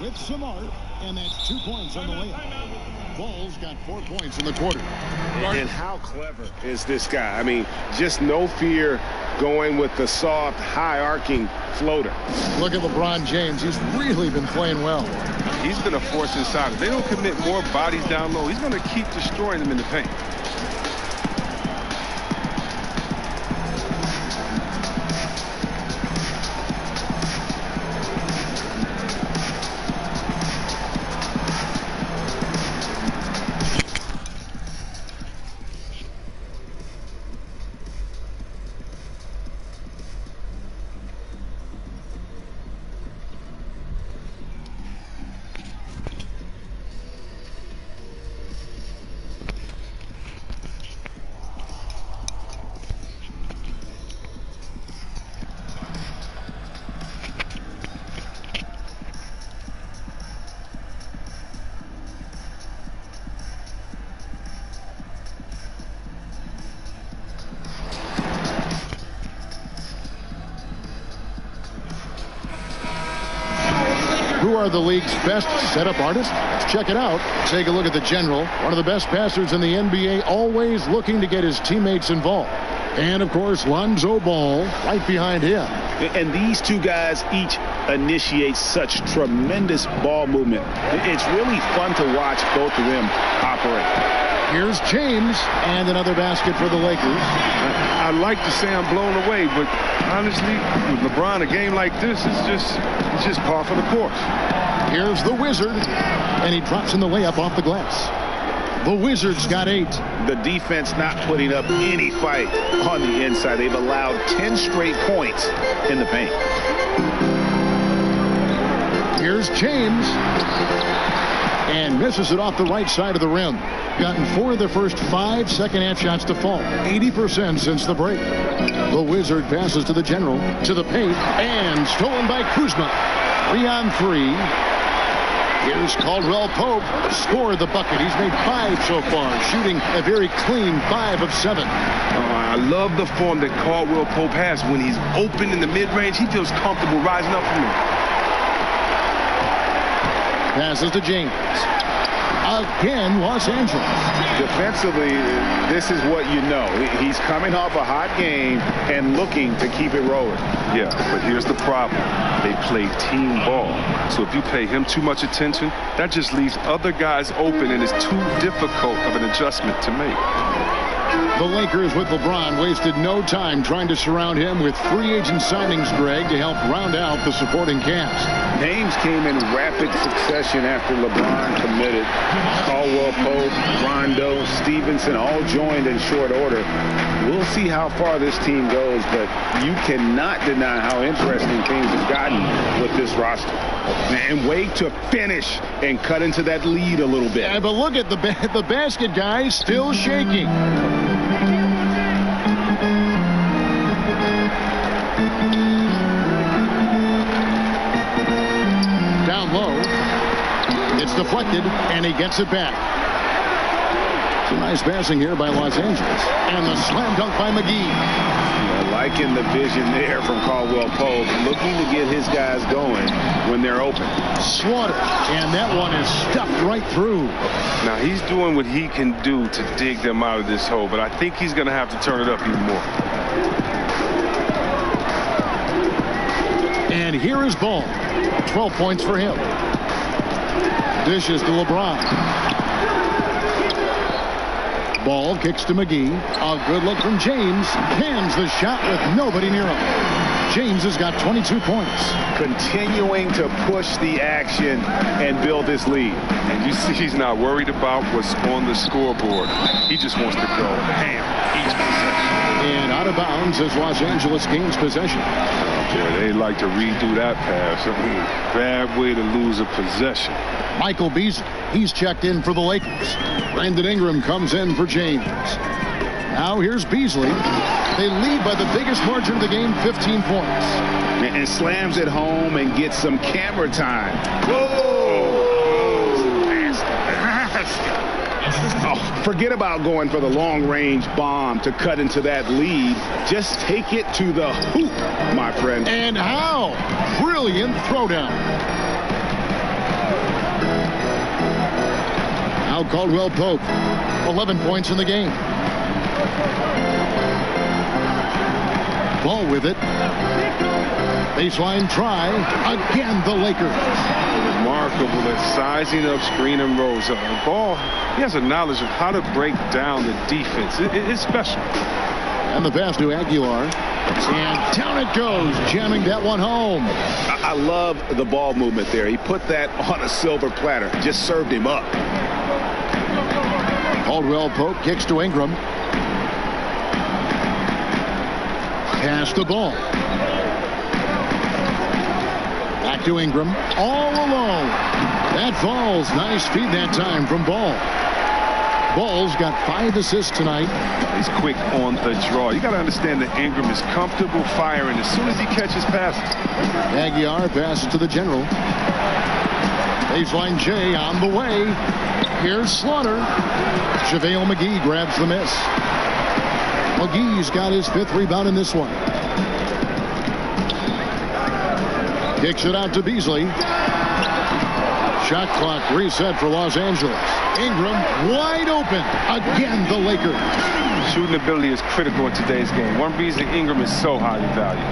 With Samart, and that's 2 points on the layup. Ball's got 4 points in the quarter. And how clever is this guy? I mean, just no fear going with the soft, high-arcing floater. Look at LeBron James. He's really been playing well. He's been a force inside. If they don't commit more bodies down low, he's going to keep destroying them in the paint. Who are the league's best setup artists? Let's check it out. Take a look at the general. One of the best passers in the NBA, always looking to get his teammates involved. And, of course, Lonzo Ball right behind him. And these two guys each initiate such tremendous ball movement. It's really fun to watch both of them operate. Here's James, and another basket for the Lakers. I'd like to say I'm blown away, but honestly, with LeBron, a game like this is just par for the course. Here's the Wizard, and he drops in the layup off the glass. The Wizards got 8. The defense not putting up any fight on the inside. They've allowed 10 straight points in the paint. Here's James, and misses it off the right side of the rim. Gotten 4 of their first 5 second-half shots to fall. 80% since the break. The Wizard passes to the general, to the paint, and stolen by Kuzma. 3 on 3. Here's Caldwell Pope. Scored the bucket. He's made 5 so far, shooting a very clean 5 of 7. I love the form that Caldwell Pope has. When he's open in the mid-range, he feels comfortable rising up from it. Passes to James. Again, Los Angeles. Defensively, this is what you know. He's coming off a hot game and looking to keep it rolling. Yeah, but here's the problem. They play team ball. So if you pay him too much attention, that just leaves other guys open, and it's too difficult of an adjustment to make. The Lakers with LeBron wasted no time trying to surround him with free agent signings, Greg, to help round out the supporting cast. Names came in rapid succession after LeBron committed. Caldwell Pope, Rondo, Stevenson all joined in short order. We'll see how far this team goes, but you cannot deny how interesting things have gotten with this roster. And wait to finish and cut into that lead a little bit. Yeah, but look at the basket, guys, still shaking. Down low. It's deflected, and he gets it back. Some nice passing here by Los Angeles. And the slam dunk by McGee. Liking the vision there from Caldwell Pope, looking to get his guys going when they're open. Slaughter, and that one is stuffed right through. Now, he's doing what he can do to dig them out of this hole, but I think he's going to have to turn it up even more. And here is Ball. 12 points for him. Dishes to LeBron. Ball kicks to McGee. A good look from James. Hands the shot with nobody near him. James has got 22 points. Continuing to push the action and build this lead. And you see he's not worried about what's on the scoreboard. He just wants to go ham each possession. And out of bounds as Los Angeles gains possession. Yeah, they like to redo that pass. Bad way to lose a possession. Michael Beasley, he's checked in for the Lakers. Brandon Ingram comes in for James. Now here's Beasley. They lead by the biggest margin of the game, 15 points. And slams it home and gets some camera time. Whoa! Oh, forget about going for the long-range bomb to cut into that lead. Just take it to the hoop, my friend. And how? Brilliant throwdown. Now Caldwell Pope, 11 points in the game. Ball with it. Baseline try. Again, the Lakers. Remarkable at sizing up screen and rolls. Ball, he has a knowledge of how to break down the defense. It's special. And the pass to Aguilar. And down it goes, jamming that one home. I love the ball movement there. He put that on a silver platter. Just served him up. Caldwell Pope kicks to Ingram. Pass the ball. Back to Ingram. All alone. That falls. Nice feed that time from Ball. Ball's got 5 assists tonight. He's quick on the draw. You got to understand that Ingram is comfortable firing as soon as he catches passes. Aguilar passes to the general. Baseline J on the way. Here's Slaughter. JaVale McGee grabs the miss. McGee's got his 5th rebound in this one. Kicks it out to Beasley. Shot clock reset for Los Angeles. Ingram wide open. Again, the Lakers. Shooting ability is critical in today's game. One reason Ingram is so highly valued.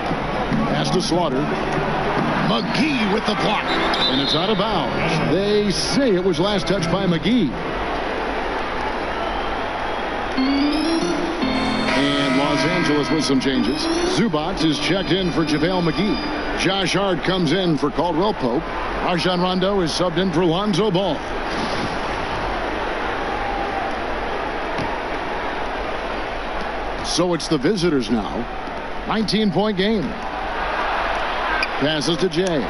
Pass to Slaughter. McGee with the block. And it's out of bounds. They say it was last touched by McGee. And Los Angeles with some changes. Zubac is checked in for JaVale McGee. Josh Hart comes in for Caldwell Pope. Rajon Rondo is subbed in for Lonzo Ball. So it's the visitors now. 19-point game. Passes to Jay.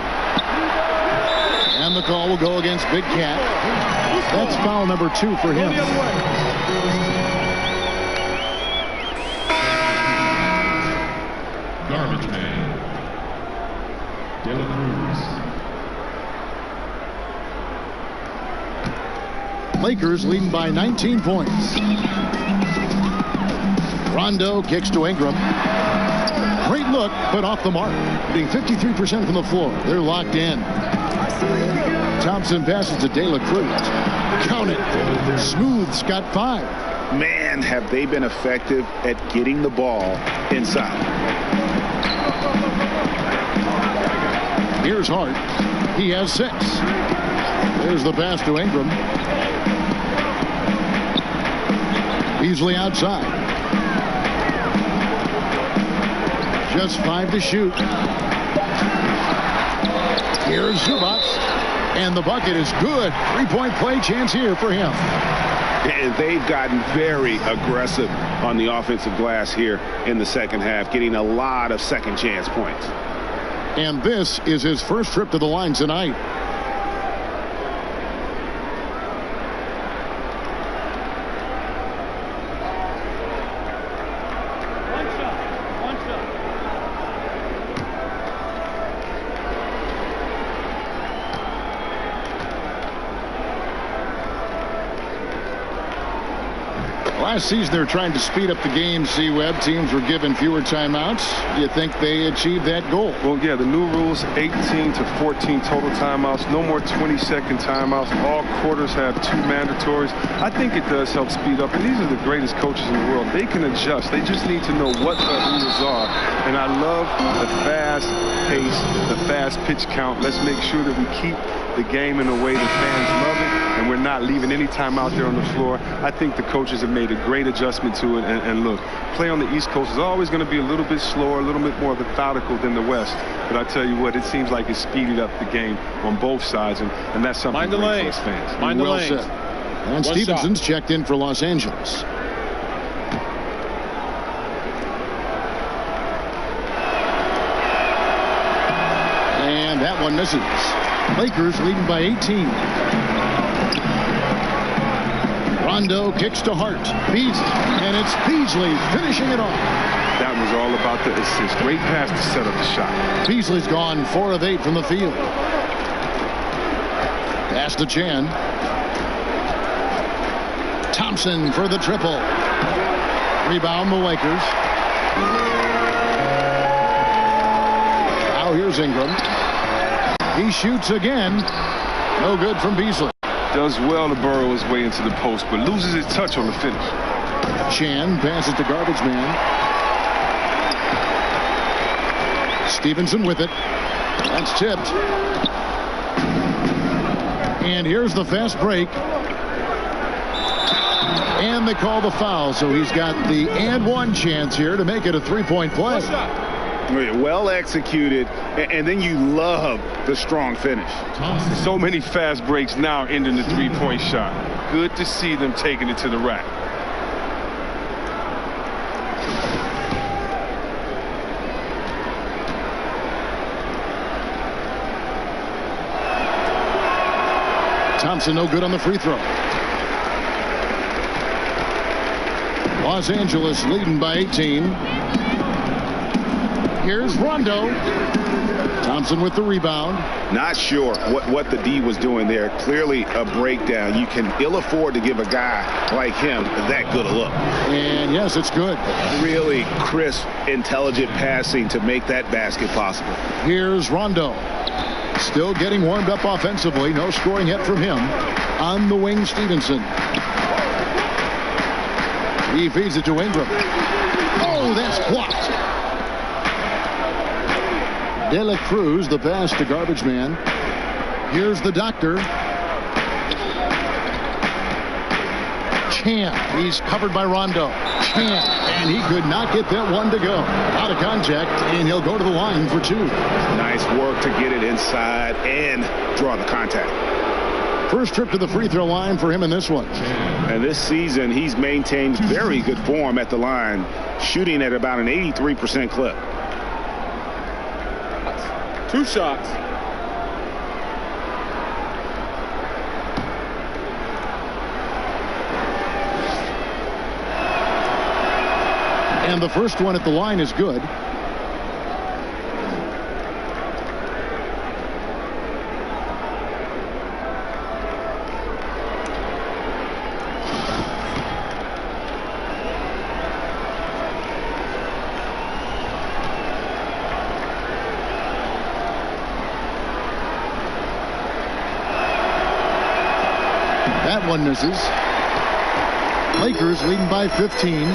And the call will go against Big Cat. That's foul number 2 for him. Garbage man. Lakers leading by 19 points. Rondo kicks to Ingram. Great look, but off the mark. Being 53% from the floor. They're locked in. Thompson passes to De La Cruz. Count it. Smooth's got 5. Man, have they been effective at getting the ball inside. Here's Hart. He has 6. There's the pass to Ingram. Beasley outside. Just 5 to shoot. Here's Zubac. And the bucket is good. 3-point play chance here for him. And they've gotten very aggressive on the offensive glass here in the second half, getting a lot of second chance points. And this is his first trip to the line tonight. Last season, they were trying to speed up the game, C-Web. Teams were given fewer timeouts. Do you think they achieved that goal? Well, yeah, the new rules, 18 to 14 total timeouts. No more 20-second timeouts. All quarters have 2 mandatories. I think it does help speed up. And these are the greatest coaches in the world. They can adjust. They just need to know what the rules are. And I love the fast pace, the fast pitch count. Let's make sure that we keep the game in a way that fans love it, and we're not leaving any time out there on the floor. I think the coaches have made a great adjustment to it. And look, play on the East Coast is always going to be a little bit slower, a little bit more methodical than the West. But I tell you what, it seems like it's speeded up the game on both sides, and that's something great for us fans. Mind the lanes. And Stevenson's checked in for Los Angeles. And that one misses. Lakers leading by 18. Rondo kicks to Hart. Beasley. And it's Beasley finishing it off. That was all about the assist. Great pass to set up the shot. Beasley's gone 4 of 8 from the field. Pass to Chan. Thompson for the triple. Rebound the Lakers. Now here's Ingram. He shoots again. No good from Beasley. Does well to burrow his way into the post, but loses his touch on the finish. Chan passes to garbage man. Stevenson with it. That's tipped. And here's the fast break. And they call the foul, so he's got the and one chance here to make it a 3-point play. Well executed, and then you love the strong finish. So many fast breaks now ending the 3-point shot. Good to see them taking it to the rack. Thompson no good on the free throw. Los Angeles leading by 18. Here's Rondo. Thompson with the rebound. Not sure what the D was doing there. Clearly a breakdown. You can ill afford to give a guy like him that good a look. And yes, it's good. Really crisp, intelligent passing to make that basket possible. Here's Rondo. Still getting warmed up offensively. No scoring yet from him. On the wing, Stevenson. He feeds it to Ingram. Oh, that's blocked. De La Cruz, the pass to garbage man. Here's the doctor. Chan. He's covered by Rondo. Chan. And he could not get that one to go. Out of contact, and he'll go to the line for 2. Nice work to get it inside and draw the contact. First trip to the free throw line for him in this one. And this season, he's maintained very good form at the line, shooting at about an 83% clip. 2 shots. And the first one at the line is good. That one misses. Lakers leading by 15.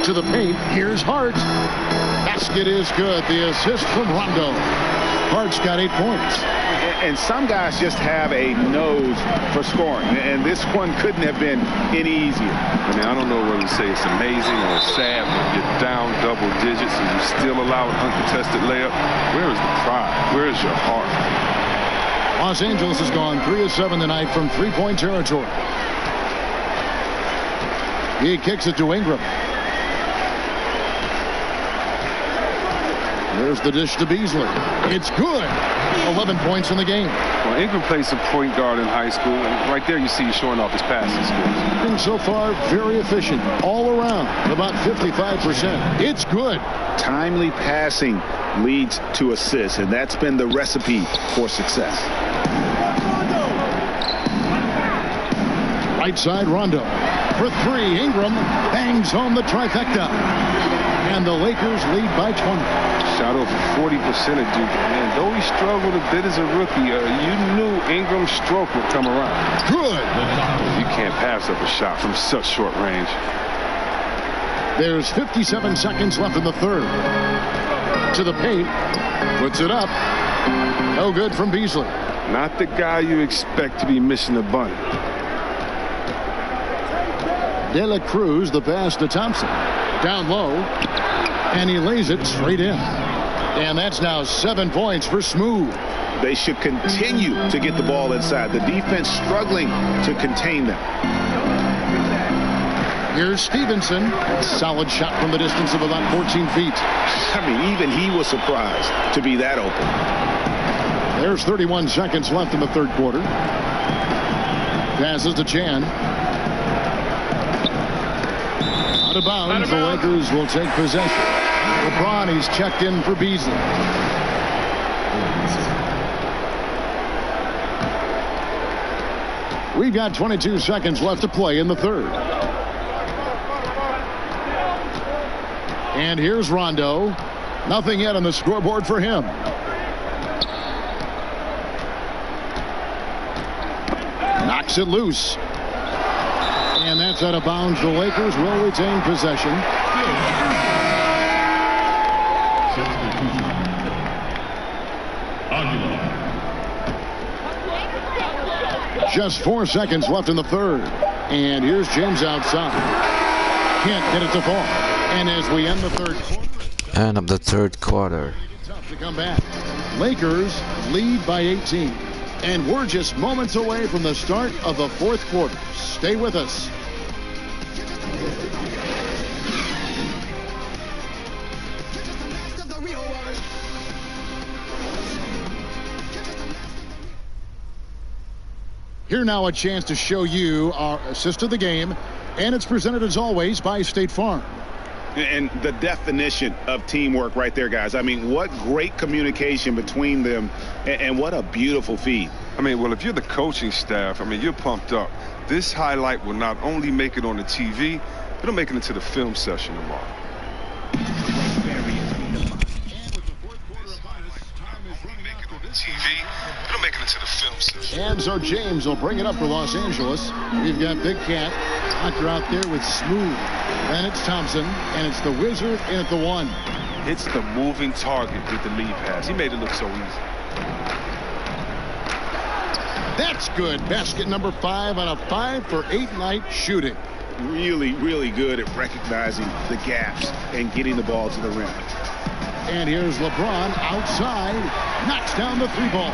To the paint. Here's Hart. Basket is good. The assist from Rondo. Hart's got 8 points. And some guys just have a nose for scoring, and this one couldn't have been any easier. I mean, I don't know whether to say it's amazing or sad, but you're down double digits and you still allow an uncontested layup. Where is the pride? Where is your heart? Los Angeles has gone 3 of 7 tonight from three-point territory. He kicks it to Ingram. There's the dish to Beasley. It's good. 11 points in the game. Well, Ingram played some point guard in high school, and right there you see he's showing off his passing skills. And so far, very efficient all around, about 55%. It's good. Timely passing leads to assists, and that's been the recipe for success. Right side, Rondo. For 3, Ingram bangs home the trifecta. And the Lakers lead by 20. Shot over 40% at Duke. Man, though he struggled a bit as a rookie, you knew Ingram's stroke would come around. Good. You can't pass up a shot from such short range. There's 57 seconds left in the third. To the paint. Puts it up. No good from Beasley. Not the guy you expect to be missing a bunny. De La Cruz, the pass to Thompson. Down low. And he lays it straight in. And that's now 7 points for Smooth. They should continue to get the ball inside. The defense struggling to contain them. Here's Stevenson. Solid shot from the distance of about 14 feet. I mean, even he was surprised to be that open. There's 31 seconds left in the third quarter. Passes to Chan. Out of bounds. The Lakers will take possession. LeBron, he's checked in for Beasley. We've got 22 seconds left to play in the third. And here's Rondo. Nothing yet on the scoreboard for him. Knocks it loose. And that's out of bounds. The Lakers will retain possession. Just 4 seconds left in the third. And here's James outside. Can't get it to fall. And as we end the third quarter. End of the third quarter. Tough to come back. Lakers lead by 18. And we're just moments away from the start of the fourth quarter. Stay with us. Here now a chance to show you our assist of the game, and it's presented as always by State Farm. And the definition of teamwork right there, guys. I mean, what great communication between them, and what a beautiful feed. I mean, well, if you're the coaching staff, I mean, you're pumped up. This highlight will not only make it on the TV, it'll make it into the film session tomorrow. It'll make it into the film session. And so James will bring it up for Los Angeles. We've got Big Cat. Hunter out there with Smooth. Then it's Thompson, and it's the Wizard in at the 1. Hits the moving target with the lead pass. He made it look so easy. That's good. Basket number 5 on a 5 for 8 night shooting. Really, really good at recognizing the gaps and getting the ball to the rim. And here's LeBron outside. Knocks down the 3-ball.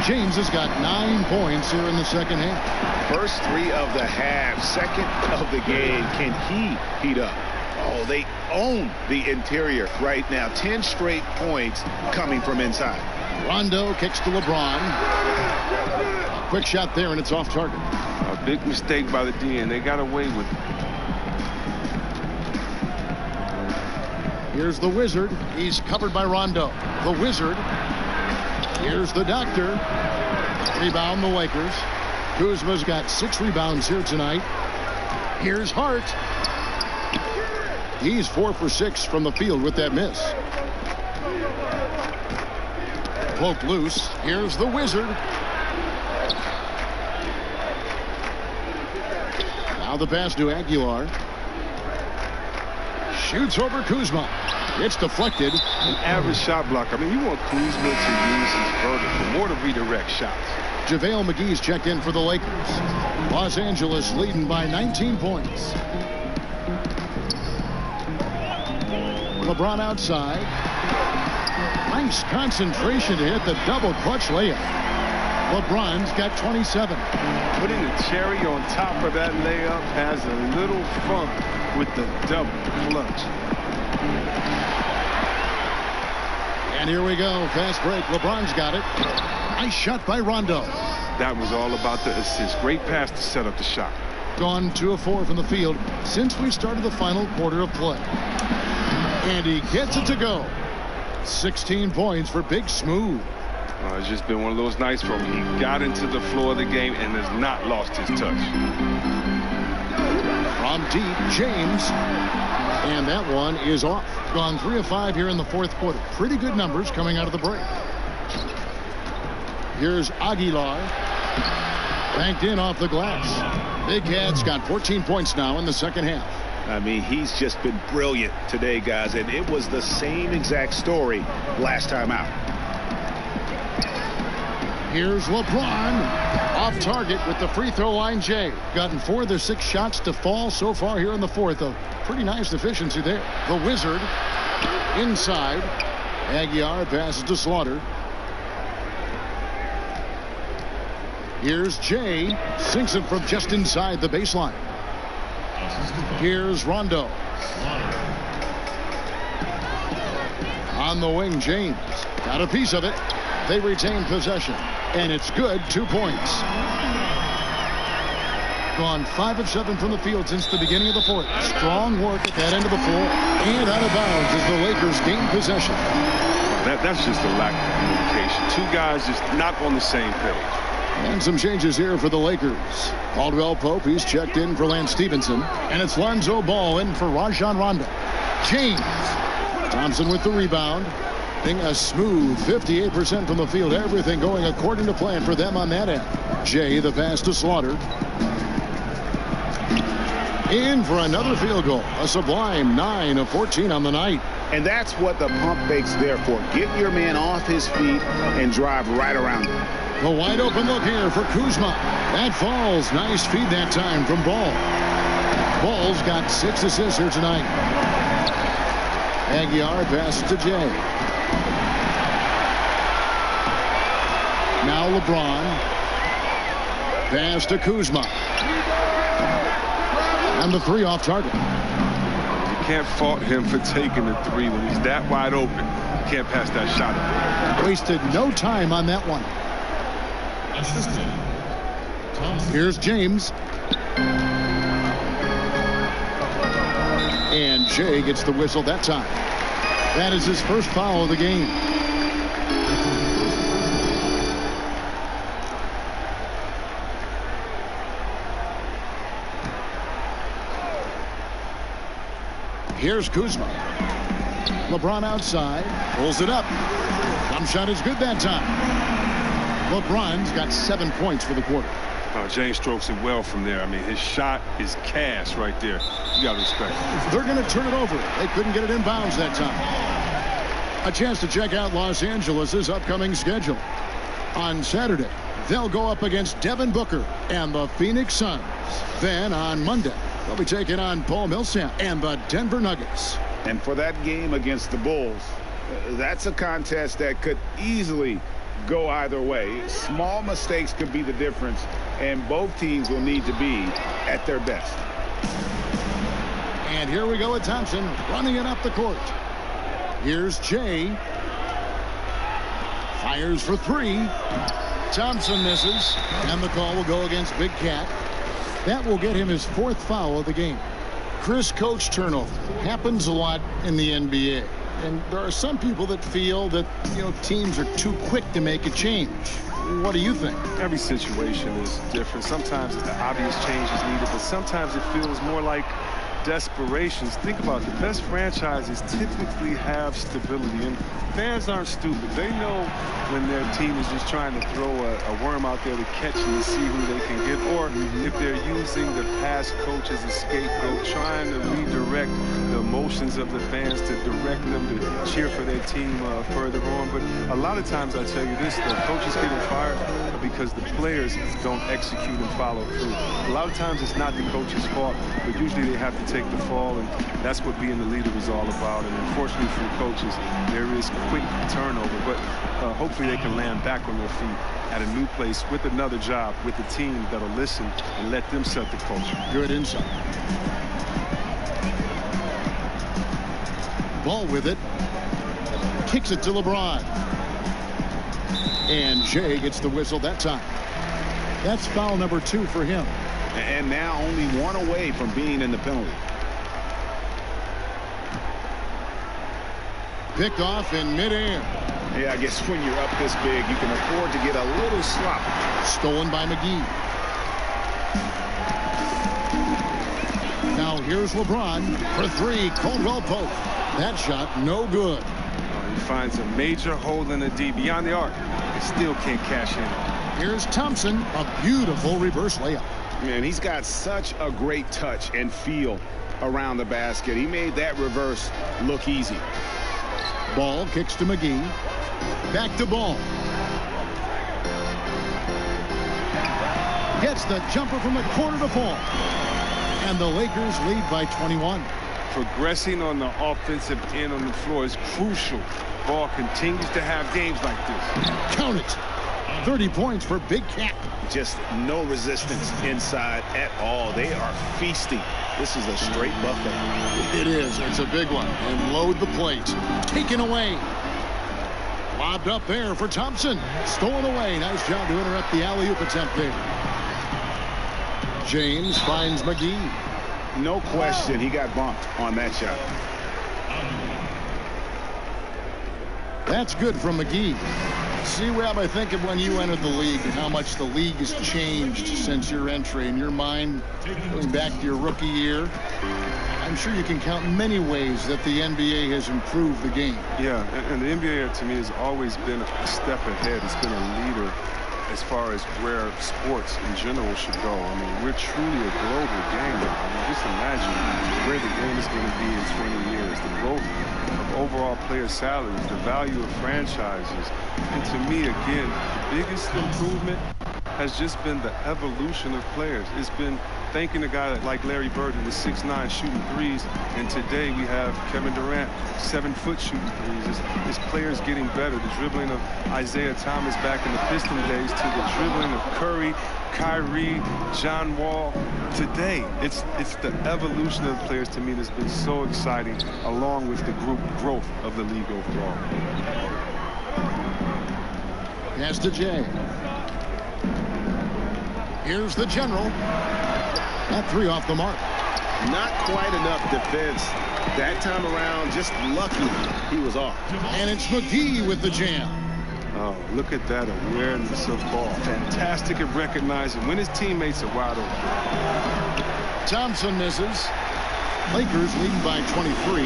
James has got 9 points here in the second half. First 3 of the half. Second of the game. Can he heat up? Oh, they own the interior right now. 10 straight points coming from inside. Rondo kicks to LeBron. A quick shot there, and it's off target. A big mistake by the D, and they got away with it. Here's the Wizard. He's covered by Rondo. The Wizard. Here's the Doctor. Rebound the Lakers. Kuzma's got 6 rebounds here tonight. Here's Hart. He's 4 for 6 from the field with that miss. Poked loose. Here's the Wizard. Now the pass to Aguilar. Shoots over Kuzma. It's deflected. An average shot block. I mean, you want Kuzma to use his vertical more to redirect shots. JaVale McGee's checked in for the Lakers. Los Angeles leading by 19 points. LeBron outside. Nice concentration to hit the double clutch layup. LeBron's got 27. Putting the cherry on top of that layup has a little fun with the double clutch. And here we go. Fast break. LeBron's got it. Nice shot by Rondo. That was all about the assist. Great pass to set up the shot. Gone 2 of 4 from the field since we started the final quarter of play. And he gets it to go. 16 points for Big Smooth. It's just been one of those nights for him. He got into the floor of the game and has not lost his touch. From deep, James. And that one is off. Gone 3 of 5 here in the fourth quarter. Pretty good numbers coming out of the break. Here's Aguilar. Banked in off the glass. Big Cat's got 14 points now in the second half. I mean, he's just been brilliant today, guys, and it was the same exact story last time out. Here's LeBron. Off target with the free throw line, Jay. Gotten 4 of their 6 shots to fall so far here in the fourth. A pretty nice efficiency there. The Wizard inside. Aguilar passes to Slaughter. Here's Jay. Sinks it from just inside the baseline. Here's Rondo. On the wing, James. Got a piece of it. They retain possession. And it's good. 2 points. Gone 5 of 7 from the field since the beginning of the fourth. Strong work at that end of the floor. And out of bounds as the Lakers gain possession. That's just a lack of communication. 2 guys just not on the same page. And some changes here for the Lakers. Caldwell Pope, he's checked in for Lance Stevenson. And it's Lonzo Ball in for Rajon Rondo. James. Thompson with the rebound. Being a smooth 58% from the field. Everything going according to plan for them on that end. Jay, the pass to Slaughter. In for another field goal. A sublime 9 of 14 on the night. And that's what the pump fake's there for. Get your man off his feet and drive right around him. A wide open look here for Kuzma. That falls. Nice feed that time from Ball. Ball's got 6 assists here tonight. Aguilar passes to Jay. Now LeBron. Pass to Kuzma. And the 3 off target. You can't fault him for taking the 3 when he's that wide open. You can't pass that shot. Wasted no time on that one. Here's James. And Jay gets the whistle that time. That is his first foul of the game. Here's Kuzma. LeBron outside. Pulls it up. Jump shot is good that time. LeBron's got 7 points for the quarter. James strokes it well from there. I mean, his shot is cash right there. You got to respect it. They're going to turn it over. They couldn't get it in bounds that time. A chance to check out Los Angeles' upcoming schedule. On Saturday, they'll go up against Devin Booker and the Phoenix Suns. Then on Monday, they'll be taking on Paul Millsap and the Denver Nuggets. And for that game against the Bulls, that's a contest that could easily go either way. Small mistakes could be the difference, and both teams will need to be at their best. And here we go with Thompson running it up the court. Here's Jay. Fires for 3. Thompson misses, and the call will go against Big Cat. That will get him his 4th foul of the game. Chris, coach turnover happens a lot in the NBA. And there are some people that feel that, teams are too quick to make a change. What do you think? Every situation is different. Sometimes the obvious change is needed, but sometimes it feels more like desperations. Think about it. The best franchises typically have stability, and fans aren't stupid. They know when their team is just trying to throw a worm out there to catch them to see who they can get, or if they're using the past coach as a scapegoat, trying to redirect the emotions of the fans to direct them to cheer for their team further on. But a lot of times, I tell you this, the coaches getting fired because the players don't execute and follow through. A lot of times it's not the coach's fault, but usually they have to take the fall, and that's what being the leader is all about. And unfortunately for the coaches, there is quick turnover, but hopefully they can land back on their feet at a new place with another job, with a team that'll listen and let them set the culture. Good insight. Ball with it. Kicks it to LeBron. And Jay gets the whistle that time. That's foul number 2 for him. And now only one away from being in the penalty. Picked off in midair. Yeah, I guess when you're up this big, you can afford to get a little sloppy. Stolen by McGee. Now here's LeBron for 3. Caldwell Pope. That shot no good. He finds a major hole in the D beyond the arc. He still can't cash in. Here's Thompson. A beautiful reverse layup. Man, he's got such a great touch and feel around the basket. He made that reverse look easy. Ball kicks to McGee. Back to Ball. Gets the jumper from the corner to fall. And the Lakers lead by 21. Progressing on the offensive end on the floor is crucial. Ball continues to have games like this. Count it. 30 points for Big Cat. Just no resistance inside at all. They are feasting. This is a straight buffet. It is. It's a big one. And load the plate. Taken away. Lobbed up there for Thompson. Stolen away. Nice job to interrupt the alley-oop attempt there. James finds McGee. No question he got bumped on that shot. That's good from McGee. See, Rob, I think of when you entered the league and how much the league has changed since your entry. In your mind, going back to your rookie year, I'm sure you can count many ways that the NBA has improved the game. Yeah, and the NBA to me has always been a step ahead. It's been a leader as far as where sports in general should go. I mean, we're truly a global game now. I mean, just imagine where the game is going to be in 20 years. The growth of overall player salaries, the value of franchises. And to me, again, the biggest improvement has just been the evolution of players. It's been thanking a guy like Larry Bird, who was 6'9", shooting threes, and today we have Kevin Durant, 7-foot shooting threes. It's players getting better. The dribbling of Isaiah Thomas back in the Piston days to the dribbling of Curry, Kyrie, John Wall. Today, it's the evolution of the players to me that's been so exciting, along with the group growth of the league overall. Pass to Jay. Here's the general. That 3 off the mark. Not quite enough defense that time around. Just lucky he was off. And it's McGee with the jam. Oh, look at that awareness of ball. Fantastic at recognizing when his teammates are wide open. Thompson misses. Lakers leading by 23.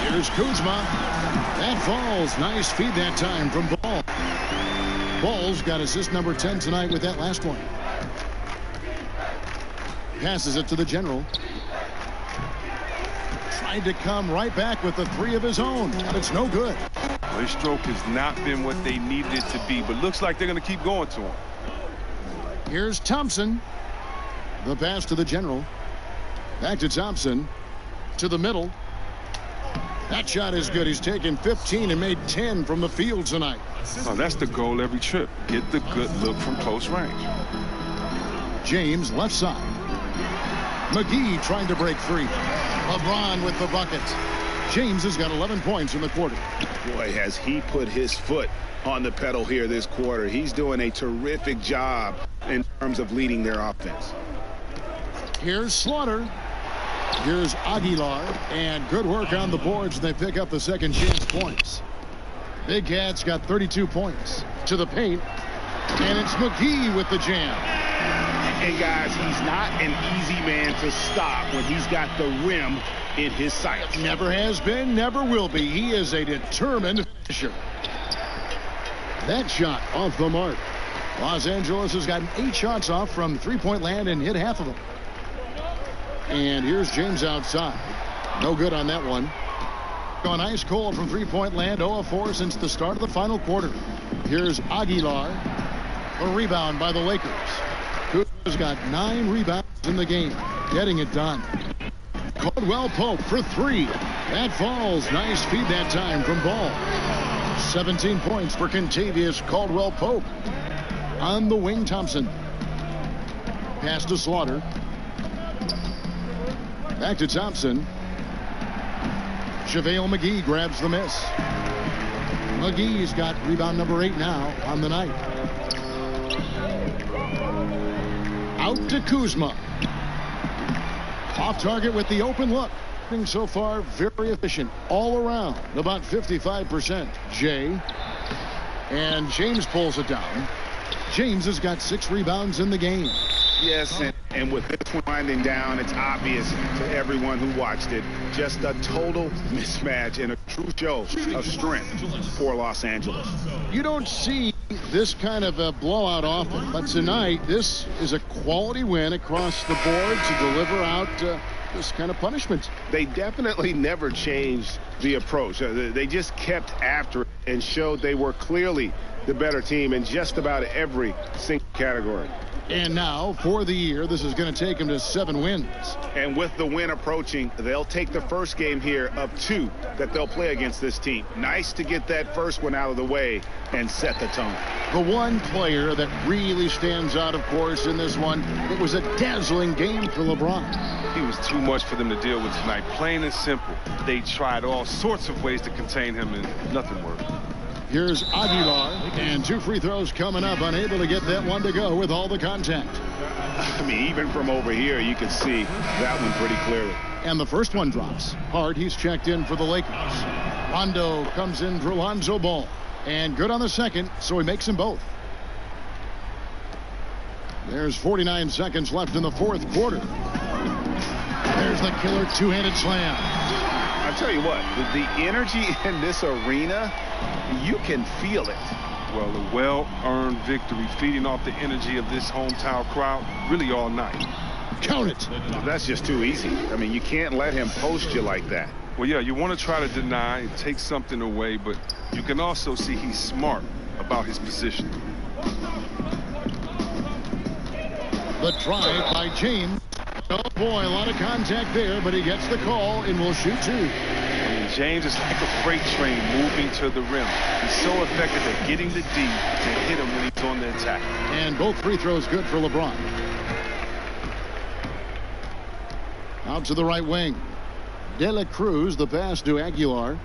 Here's Kuzma. That falls. Nice feed that time from Ball. Ball's got assist number 10 tonight with that last one. Passes it to the general. Tried to come right back with the 3 of his own, but it's no good. Well, his stroke has not been what they needed it to be, but looks like they're going to keep going to him. Here's Thompson. The pass to the general. Back to Thompson. To the middle. That shot is good. He's taken 15 and made 10 from the field tonight. Oh, that's the goal every trip. Get the good look from close range. James left side. McGee trying to break free. LeBron with the bucket. James has got 11 points in the quarter. Boy, has he put his foot on the pedal here this quarter. He's doing a terrific job in terms of leading their offense. Here's Slaughter. Here's Aguilar. And good work on the boards. They pick up the second chance points. Big Cat's got 32 points. To the paint. And it's McGee with the jam. And guys, he's not an easy man to stop when he's got the rim in his sights. Never has been, never will be. He is a determined finisher. That shot off the mark. Los Angeles has gotten 8 shots off from three-point land and hit half of them. And here's James outside. No good on that one. Gone ice cold from three-point land, 0 of 4 since the start of the final quarter. Here's Aguilar. A rebound by the Lakers. Kuzma's got 9 rebounds in the game. Getting it done. Caldwell Pope for 3. That falls. Nice feed that time from Ball. 17 points for Kentavious Caldwell Pope. On the wing, Thompson. Pass to Slaughter. Back to Thompson. JaVale McGee grabs the miss. McGee's got rebound number 8 now on the night. Out to Kuzma. Off target with the open look. So far, very efficient all around. About 55%. Jay. And James pulls it down. James has got 6 rebounds in the game. Yes, and with this one winding down, it's obvious to everyone who watched it. Just a total mismatch and a true show of strength for Los Angeles. You don't see this kind of a blowout often, but tonight this is a quality win across the board to deliver out this kind of punishment. They definitely never changed the approach. They just kept after it and showed they were clearly the better team in just about every single category. And now, for the year, this is going to take them to 7 wins. And with the win approaching, they'll take the first game here of 2 that they'll play against this team. Nice to get that first one out of the way and set the tone. The one player that really stands out, of course, in this one, it was a dazzling game for LeBron. He was too much for them to deal with tonight. Plain and simple. They tried all sorts of ways to contain him, and nothing worked. Here's Aguilar, and 2 free throws coming up, unable to get that one to go with all the contact. I mean, even from over here, you can see that one pretty clearly. And the first one drops. Hard, he's checked in for the Lakers. Rondo comes in for Lonzo Ball. And good on the second, so he makes them both. There's 49 seconds left in the fourth quarter. There's the killer two-handed slam. I'll tell you what, the energy in this arena, you can feel it. Well, a well-earned victory, feeding off the energy of this hometown crowd really all night. Count it. That's just too easy. I mean, you can't let him post you like that. Well, yeah, you want to try to deny and take something away, but you can also see he's smart about his position. The drive by James. Oh, boy, a lot of contact there, but he gets the call and will shoot 2. James is like a freight train moving to the rim. He's so effective at getting the D to hit him when he's on the attack. And both free throws good for LeBron. Out to the right wing. De La Cruz, the pass to Aguilar.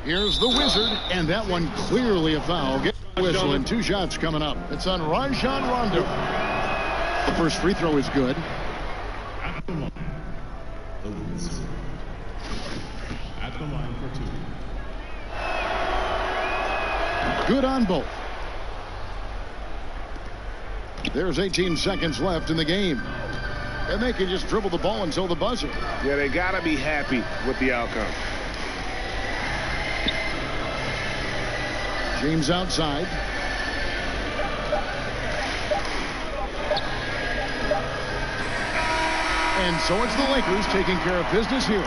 Here's the Wizard, and that one clearly a foul. Get the whistle, and 2 shots coming up. It's on Rajon Rondo. The first free throw is good. At the line, the Wizard. At the line for 2. Good on both. There's 18 seconds left in the game. And they can just dribble the ball until the buzzer. Yeah, they got to be happy with the outcome. James outside. And so it's the Lakers taking care of business here.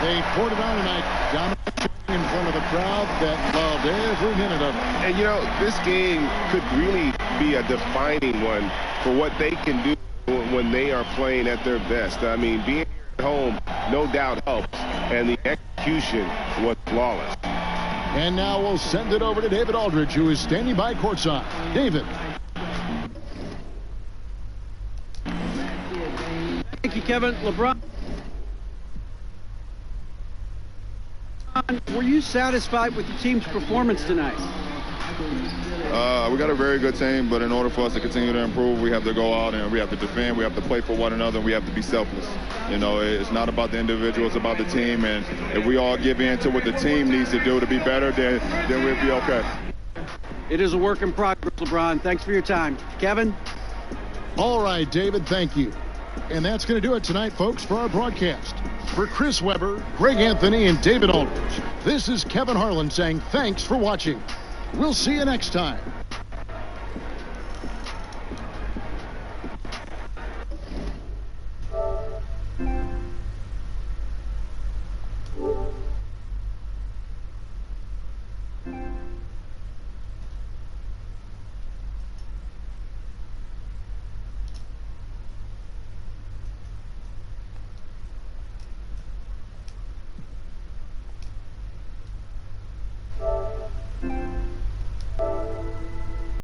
They poured it on tonight, dominating in front of the crowd that loved every minute of it. And, you know, this game could really be a defining one for what they can do when they are playing at their best. I mean, being at home, no doubt helps, and the execution was flawless. And now we'll send it over to David Aldridge, who is standing by courtside. David. Thank you, Kevin. LeBron, were you satisfied with the team's performance tonight? We got a very good team, but in order for us to continue to improve, we have to go out and we have to defend. We have to play for one another, and we have to be selfless. You know, it's not about the individual, it's about the team. And if we all give in to what the team needs to do to be better, then we'll be okay. It is a work in progress, LeBron. Thanks for your time. Kevin? All right, David, thank you. And that's going to do it tonight, folks, for our broadcast. For Chris Webber, Greg Anthony, and David Aldridge, this is Kevin Harlan saying thanks for watching. We'll see you next time.